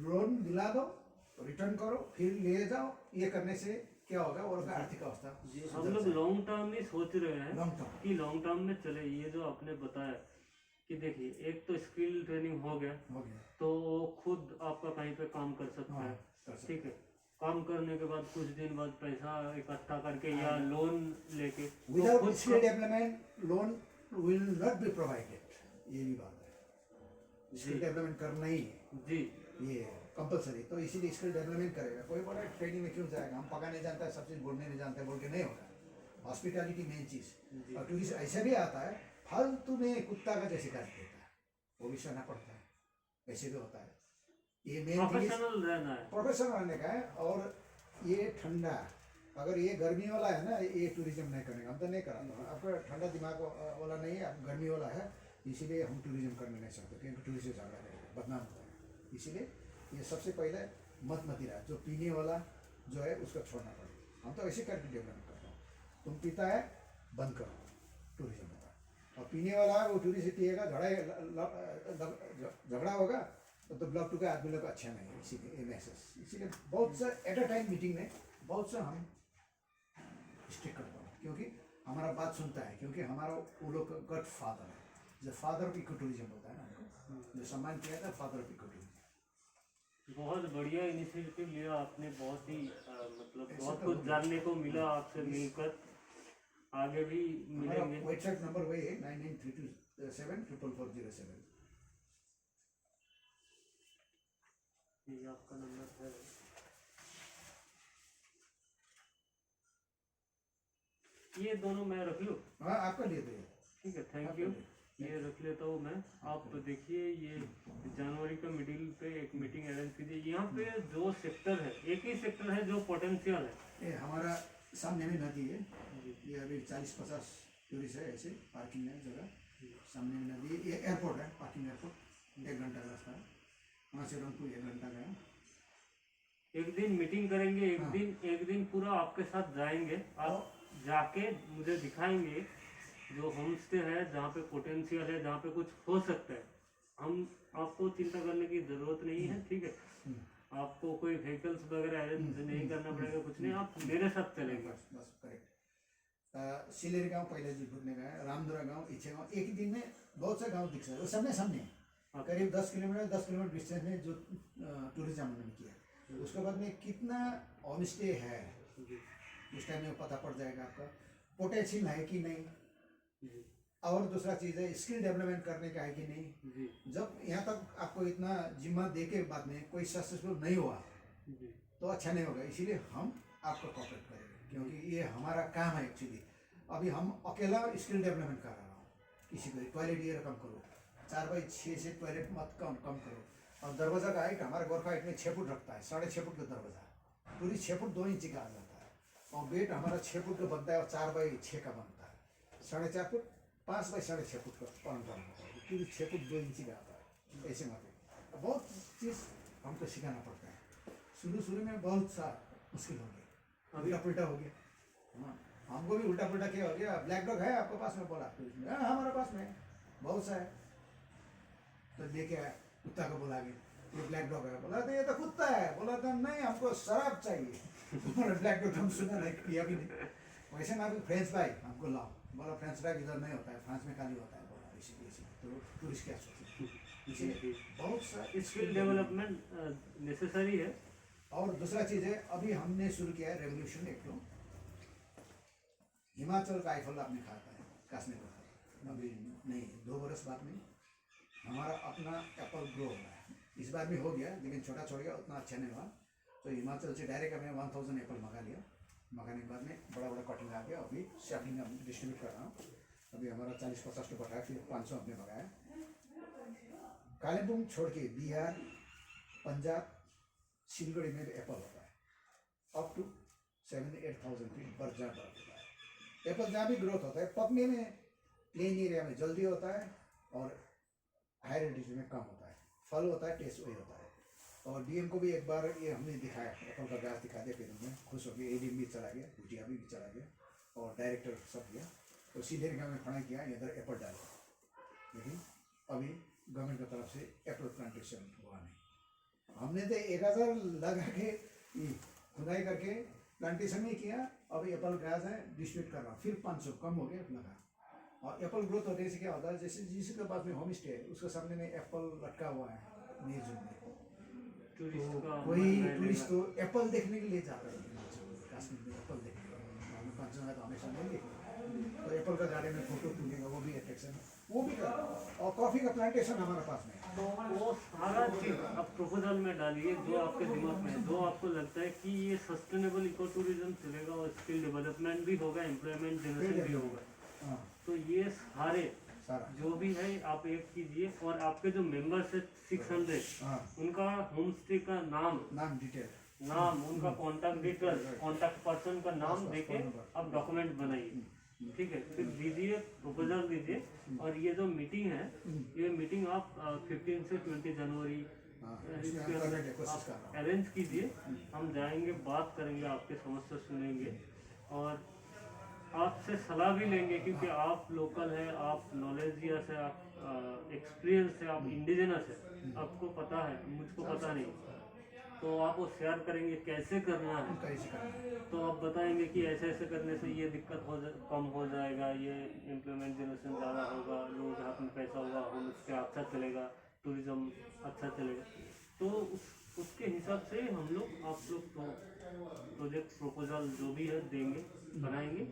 लोन दिला दो, रिटर्न करो, फिर ले जाओ। ये करने से क्या होगा, वो लोग का आर्थिक अवस्था। हम लोग लॉन्ग टर्म में सोच रहे हैं लॉन्ग टर्म कि लॉन्ग टर्म में चले। ये जो आपने बताया कि देखिए, एक तो स्किल ट्रेनिंग हो गया हो गया, तो खुद आपका कहीं पे काम कर सकता है। कर सकते ठीक है, काम करने के बाद कुछ दिन बाद पैसा इकट्ठा करके या लोन लेके तो विदाउट खुद skill development loan will not be provided. ये भी बात है, स्किल डेवलपमेंट करना ही है जी ये कंपलसरी। तो इसीलिए स्किल डेवलपमेंट करेगा। कोई बोला ट्रेनिंग में क्यों जाएगा, हम पकाने जानता है, सब चीज़ बोलने नहीं जानते, बोल के नहीं होगा। हॉस्पिटैलिटी मेन चीज़। और टूरिस्ट ऐसे भी आता है फालतू में कुत्ता का जैसे काट देता है, वो भी सहना पड़ता है, ऐसे भी होता है। ये मेन प्रोफेशनल रहना है, प्रोफेशनल रहने का है। और ये ठंडा, अगर ये गर्मी वाला है ना, ये टूरिज्म नहीं करेंगे, हम तो नहीं कराते हैं। आपका ठंडा दिमाग वाला नहीं है, आप गर्मी वाला है, इसीलिए हम टूरिज्म करने नहीं चाहते, क्योंकि टूरिस्ट से झगड़ा रहेगा, बदनाम होता है। इसीलिए ये सबसे पहले मत मदिरा जो पीने वाला जो है उसको छोड़ना पड़ेगा। हम तो ऐसे करके डेवलपमेंट करते हैं। तुम पीता है बंद करो, टूरिज्म होगा। और पीने वाला है वो टूरिस्ट पिएगा, झगड़ा होगा तो ब्लॉक टू का आदमी लोग अच्छा नहीं है। इसीलिए मैसेज, इसीलिए बहुत सा एट अ टाइम मीटिंग में बहुत सा हम स्टिक करता हूँ, क्योंकि हमारा बात सुनता है, क्योंकि हमारा वो लोग का गॉड फादर है, जो फादर ऑफ इको टूरिज्म होता है ना, हमको जो सम्मान किया था फादर ऑफ इको टूरिज्म। बहुत बढ़िया इनिशिएटिव लिया आपने। बहुत ही मतलब बहुत तो कुछ जानने को मिला आपसे मिलकर। आगे भी मिलेंगे। वेबसाइट नंबर वही है 9932744407। ये आपका नंबर है। ये दोनों मैं रख लूँ? हाँ, आपका लिए थे। ठीक है, थैंक यू। ये रख लेता हूँ मैं। आप देखिए, ये जनवरी का मिडिल पे एक मीटिंग अरेंज कीजिए। यहाँ पे जो सेक्टर है, एक ही सेक्टर है जो पोटेंशियल है। ये हमारा सामने में नदी है, ये अभी 40-50 टूरिस्ट है, ऐसे पार्किंग है जगह, सामने में नदी है। ये एयरपोर्ट है, पार्किंग एयरपोर्ट, 1 घंटा का रास्ता है। वहाँ से रंगपुर 1 घंटा का है। एक दिन मीटिंग करेंगे, एक दिन पूरा आपके साथ जाएंगे, आप जाके मुझे दिखाएंगे जो होम स्टे है जहाँ पे पोटेंशियल है, जहाँ पे कुछ हो सकता है। हम आपको चिंता करने की जरूरत नहीं है, ठीक है। आपको कोई व्हीकल्स वगैरह अरेंज नहीं करना पड़ेगा, कुछ नहीं, आप मेरे साथ चलेंगे। बस बस करेक्ट। सिलेरी गांव पहले जी घूमने गए, रामधुरा गांव, इच्छे गांव, एक ही दिन में बहुत से गांव दिख सकते, वो सामने सामने करीब 10 किलोमीटर डिस्टेंस में जो टूरिज्म हमने किया। उसके बाद में कितना होम स्टे है उस टाइम में पता पड़ जाएगा आपका, पोटेंशियल है कि नहीं, और दूसरा चीज़ है स्किल डेवलपमेंट करने का है कि नहीं। जब यहाँ तक आपको इतना जिम्मा दे के बाद में कोई सक्सेसफुल नहीं हुआ तो अच्छा नहीं होगा, इसीलिए हम आपको कॉपरेट करेंगे, क्योंकि ये हमारा काम है एक्चुअली। अभी हम अकेला स्किल डेवलपमेंट कर रहा हूँ, किसी को टॉयलेट ये रकम करो, 4x6 से टॉयलेट मत कम करो। और दरवाज़ा का हाइट हमारा गोरखा हाइट में 6 फुट रखता है, 6.5 फुट का दरवाज़ा, पूरी 6 फुट 2 इंच का आ जाता है। और गेट हमारा 6 फुट का बनता है और 4x6 का बनता है, 4.5 फुट 5x6.5 फुट का बनता है, पूरी 6 फुट 2 इंच का आता है। ऐसे मतलब बहुत चीज़ हमको सिखाना पड़ता है। शुरू में बहुत सा मुश्किल हो गया, उल्टा पुल्टा हो गया। हाँ, हमको भी उल्टा पुल्टा क्या हो गया। ब्लैक डॉग है आपके पास में, बोला हाँ हमारे पास में बहुत सा है, तो लेके आया, कुत्ता को बुला के, ये ब्लैक डॉग है, बोला तो ये तो कुत्ता है, बोला था नहीं हमको शराब चाहिए। बोला ब्लैक डॉग हम सुना नहीं, पिया भी नहीं। वैसे ना अभी फ्रेंच फ्राई हमको लाओ, बोला फ्रेंच फ्राई इधर नहीं होता है, फ्रांस में खाली होता है, बोला इसी तो टूरिस्ट क्या सोचते, इसीलिए बहुत सा स्किल डेवलपमेंट नेसेसरी है। और दूसरा चीज़ है, अभी हमने शुरू किया है रेवोल्यूशन एक तो हिमाचल का आईफल आपने खाता है, कश्मीर का अभी नहीं, 2 बरस बाद में हमारा अपना एप्पल ग्रो हो रहा है। इस बार भी हो गया लेकिन छोटा छोड़ गया, उतना अच्छा नहीं हुआ, तो हिमाचल से डायरेक्ट हमने 1000 एप्पल मंगा लिया। मंगाने के बाद में बड़ा कटिंग आ गया, अभी शैपलिंग हम डिस्ट्रीब्यूट कर रहा हूँ। अभी हमारा 40-50 टू कटा है, फिर 500 हमने मंगाया। कालिम्पोंग छोड़ के बिहार, पंजाब, सिलगढ़ी में भी एप्पल होता है, अप टू 7-8,000 फीट पर जहाँ पर होता है। एप्पल जहाँ भी ग्रोथ होता है, पकने में प्लेन एरिया में जल्दी होता है और हायर एल्टीट्यूड में कम होता है, फल होता है, टेस्ट वही होता है। और डीएम को भी एक बार ये हमने दिखाया, एप्पल का गाछ दिखा दिया, फिर उन्होंने खुश हो गया, एडीएम भी चला गया, भुटिया भी चला गया और डायरेक्टर सब गया, तो सीधे में खड़ा किया इधर एप्पल डाला। लेकिन अभी गवर्नमेंट की तरफ से एप्पल प्लांटेशन हुआ नहीं। हमने तो 1000 लगा के खुदाई करके प्लांटेशन नहीं किया, अभी एप्पल गाछ है डिस्ट्रीब्यूट कर रहा हूँ, फिर 500 कम हो गया लगा। और एप्पल ग्रोथ होने से क्या होता है, जैसे जिसके पास में होम स्टे है उसके सामने में एप्पल लटका हुआ है मेज में, तो कोई टूरिस्ट तो एप्पल देखने के लिए जाता है कश्मीर में, एप्पल देखने के लिए हम 5 जगह तो हमेशा लेंगे, तो एप्पल का गार्डन में फोटो तुलेगा, वो भी अट्रैक्शन वो भी करता है। और कॉफ़ी का प्लांटेशन हमारे पास में, तो वो सारा चीज़ आप प्रपोजल में डालिए जो आपके दिमाग में है, जो आपको लगता है कि ये सस्टेनेबल इको टूरिज्म चलेगा और स्किल डेवलपमेंट भी होगा, एम्प्लॉयमेंट जनरेशन भी होगा। तो ये सारे जो भी है आप एक कीजिए, और आपके जो मेंबर्स है 600 उनका होम स्टे का नाम डिटेल, उनका कॉन्टैक्ट डिटेल, कॉन्टैक्ट पर्सन का नाम देके आप डॉक्यूमेंट बनाइए, ठीक है, फिर दीजिए, प्रपोजल दीजिए। और ये जो मीटिंग है, ये मीटिंग आप 15 से 20 जनवरी अरेंज कीजिए, हम जाएंगे, बात करेंगे, आपके समस्या सुनेंगे और आपसे सलाह भी लेंगे, क्योंकि आप लोकल है, आप नॉलेजियस है, आप एक्सपीरियंस है, आप इंडिजिनस है, आपको पता है, मुझको पता नहीं, तो आप वो शेयर करेंगे कैसे करना है, तो आप बताएंगे कि ऐसे ऐसे करने से ये दिक्कत कम हो जाएगा, ये एम्प्लॉयमेंट जनरेशन ज़्यादा होगा, लोगों के हाथ में पैसा होगा, होम स्टे अच्छा चलेगा, टूरिज्म अच्छा चलेगा। तो उसके हिसाब से हम लोग आप लोग तो प्रोजेक्ट प्रपोजल जो भी है देंगे, बनाएंगे,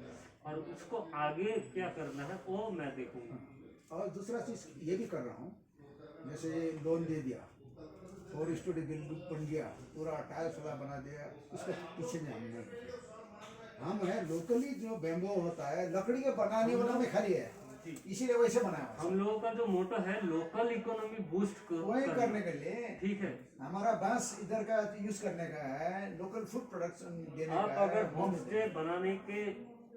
और उसको आगे क्या करना है वो मैं देखूंगा। और दूसरा चीज़ ये भी कर रहा हूँ, जैसे लोन दे दिया और स्टूडियो बिल्डिंग बन गया, पूरा टाइल्स वाला बना दिया, उसके पीछे में हम नहीं, हम है लोकली जो बैम्बो होता है लकड़ी के बनाने वाला में खाली है, इसीलिए वैसे बनाया। हम लोगों का जो मोटो है लोकल इकोनॉमी बूस्ट वही करने के लिए, ठीक है, हमारा बांस इधर का यूज करने का है, लोकल फूड प्रोडक्शन देने आप का है। अगर होम स्टे बनाने के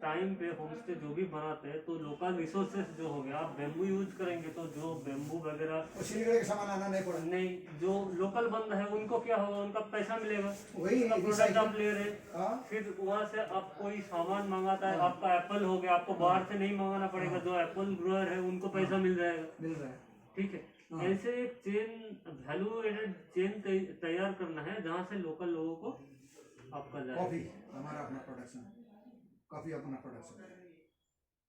टाइम पे होम स्टे जो भी बनाते हैं तो लोकल रिसोर्सेस जो हो गया, आप बेम्बू यूज करेंगे तो जो बेम्बू वगैरह वो सिलीगुड़ी का सामान आना नहीं पड़ा। नहीं, जो लोकल बंद है उनको क्या होगा, उनका पैसा मिलेगा, वही उनका प्रोडक्ट recycle- आप ले रहे हैं। हाँ फिर वहाँ से आप कोई सामान मंगाता है, आपका एप्पल हो गया, आपको बाहर से नहीं मंगाना पड़ेगा, जो एप्पल ग्रोअर है उनको पैसा मिल जाएगा। मिल रहा है। ठीक है, हाँ। ऐसे एक चेन, वैल्यू एडेड चेन तैयार करना है जहाँ से लोकल लोगों को आपका जाए। कॉफी हमारा अपना प्रोडक्शन, कॉफी अपना प्रोडक्शन।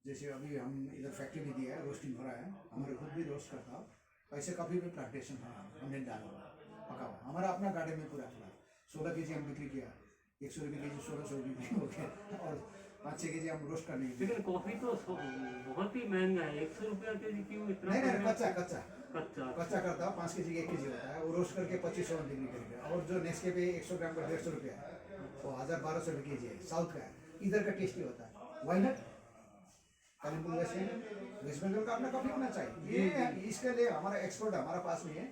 जैसे अभी हम इधर फैक्ट्री में दिया है, रोस्टिंग हो रहा है, हमारे खुद भी रोस्ट करता हूँ। ऐसे कॉफी भी प्लांटेशन है, हमने डाला हुआ पका हुआ, हमारा अपना गार्डन में पूरा खुला। 16 केजी हम बिक्री किया, 100 रुपये केजी, 1600 रुपये हो गया, और 5-6 केजी हम रोस्ट करने के। लेकिन कॉफी तो बहुत ही महंगा है, 100 रुपया केजी क्यों इतना? नहीं नहीं, कच्चा कच्चा कच्चा कच्चा करता हूँ, 5 केजी 1 केजी होता है, वो रोस्ट करके 2500 में बिक्री करेंगे। और जो नेस्के पे 100 ग्राम का 150 रुपया है, वो 1000-1200 रुपये केजी है, साउथ का है, इधर का टेस्टी होता है। Why not? Kalimpong west Bengal का अपना कॉफी होना चाहिए। ये इसके लिए हमारा एक्सपोर्ट हमारा पास में है,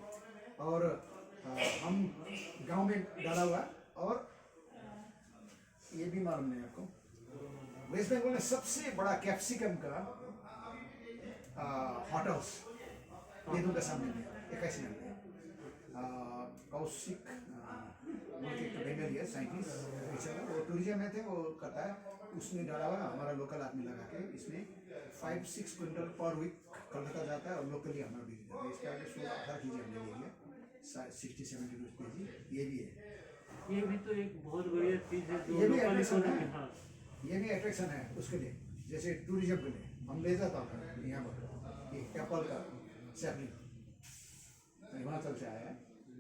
और हम गांव में डाला हुआ। और ये भी मालूम नहीं आपको, वेस्ट बंगाल में सबसे बड़ा कैप्सिकम का हॉट हाउस बेदू का सामने में 21 नंबर कौशिक बंगाली है, साइंटिस्ट, वो टूरिज्म में थे, वो करता है, उसने डाला हुआ हमारा लोकल आदमी लगा के। इसमें 5-6 क्विंटल पर वीक कलकत्ता जाता है, और लोकली हमारा बिक जाता है। इसके आगे 16-18 केजी हमने ले लिया, 60-70 रुपये केजी। ये भी है, ये भी तो एक बहुत बढ़िया चीज है जो ये भी लोकल attraction इकोनॉमी। है। हाँ, ये भी अट्रैक्शन है उसके लिए, जैसे टूरिज्म के लिए हम ले जाता हूँ यहाँ पर। ये एप्पल का सैपलिंग हिमाचल से आया है,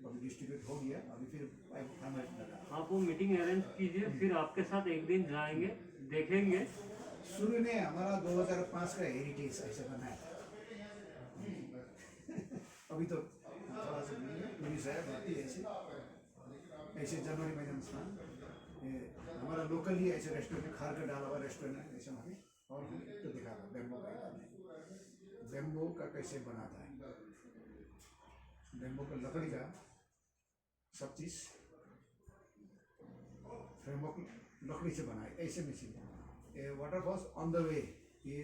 अभी डिस्ट्रीब्यूट हो गया, अभी फिर हमें लगा। आप वो मीटिंग अरेंज कीजिए, फिर आपके साथ एक दिन जाएंगे, देखेंगे। शुरू में हमारा 2005 का हेरिटेज ऐसे बनाया था। अभी तो थोड़ा सा टूरिस्ट है, बढ़ती है ऐसे जनवरी महीने में हमारा लोकली ऐसे रेस्टोरेंट, खार का डाला हुआ रेस्टोरेंट है ऐसे वहाँ पे। और हम तो दिखा रहा बेम्बो का, बेम्बो का कैसे बनाता है, बेम्बो का लकड़ी का सब चीज़ फ्रेमवर्क लकड़ी से बना है, ऐसे मशीन। ये वाटरफॉल्स ऑन द वे, ये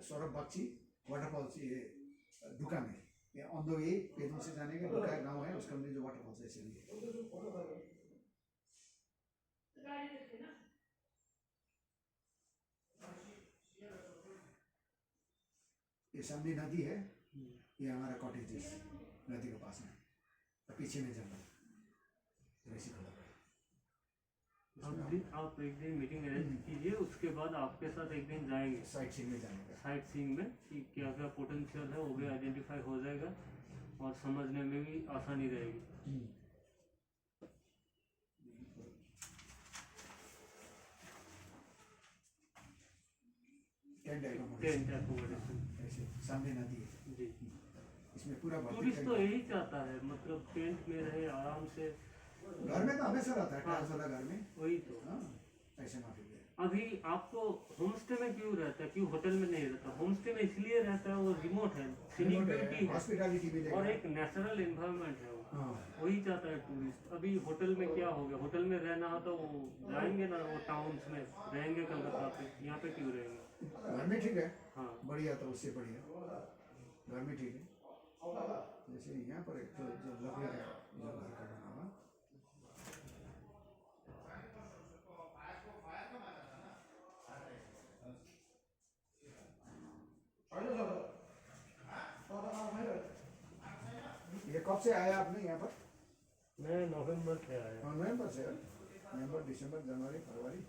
सौरभ बख्शी वाटरफॉल्स, ये दुका में, ये ऑन द वे पेदों से जाने के दुका गांव है, उसका जो वाटरफॉल्स ऐसे भी है। ये सामने नदी है, ये हमारा कॉटेजेस नदी के पास में, और पीछे में जंगल वैसी खड़ा है। आप एक दिन मीटिंग अरेंज कीजिए, उसके बाद आपके साथ एक दिन जाएंगे साइट सीइंग में जाने का। साइट सीइंग में कि क्या क्या पोटेंशियल है, वो भी आइडेंटिफाई हो जाएगा और समझने में भी आसानी रहेगी। टेंट एकोमोडेशन ऐसे सामने नदी है जी। इसमें पूरा टूरिस्ट तो यही चाहता है, मतलब टेंट में रहे आराम से। घर में तो हमेशा रहता है, टाइल्स वाला घर में। वही तो। हाँ, ऐसे ना फिर अभी आपको होम स्टे में क्यों रहता है, क्यों होटल में नहीं रहता? होम स्टे में इसलिए रहता है, वो रिमोट है, सीनिक ब्यूटी है, हॉस्पिटैलिटी भी और देगा। एक नेचुरल एनवायरनमेंट है वो। हाँ, वही चाहता है टूरिस्ट। अभी होटल में क्या हो गया, होटल में रहना हो तो वो जाएंगे ना, वो टाउन्स में रहेंगे कलकत्ता पे, यहाँ पे क्यों रहेंगे? घर में ठीक है, हाँ, बढ़िया, तो उससे बढ़िया घर में ठीक है। जैसे यहाँ पर एक तो जो लकड़ी का जो घर का बना हुआ, ये कब से आया आपने यहाँ पर? मैं नवंबर से आया। नवंबर से, नवंबर, दिसंबर, जनवरी, फरवरी,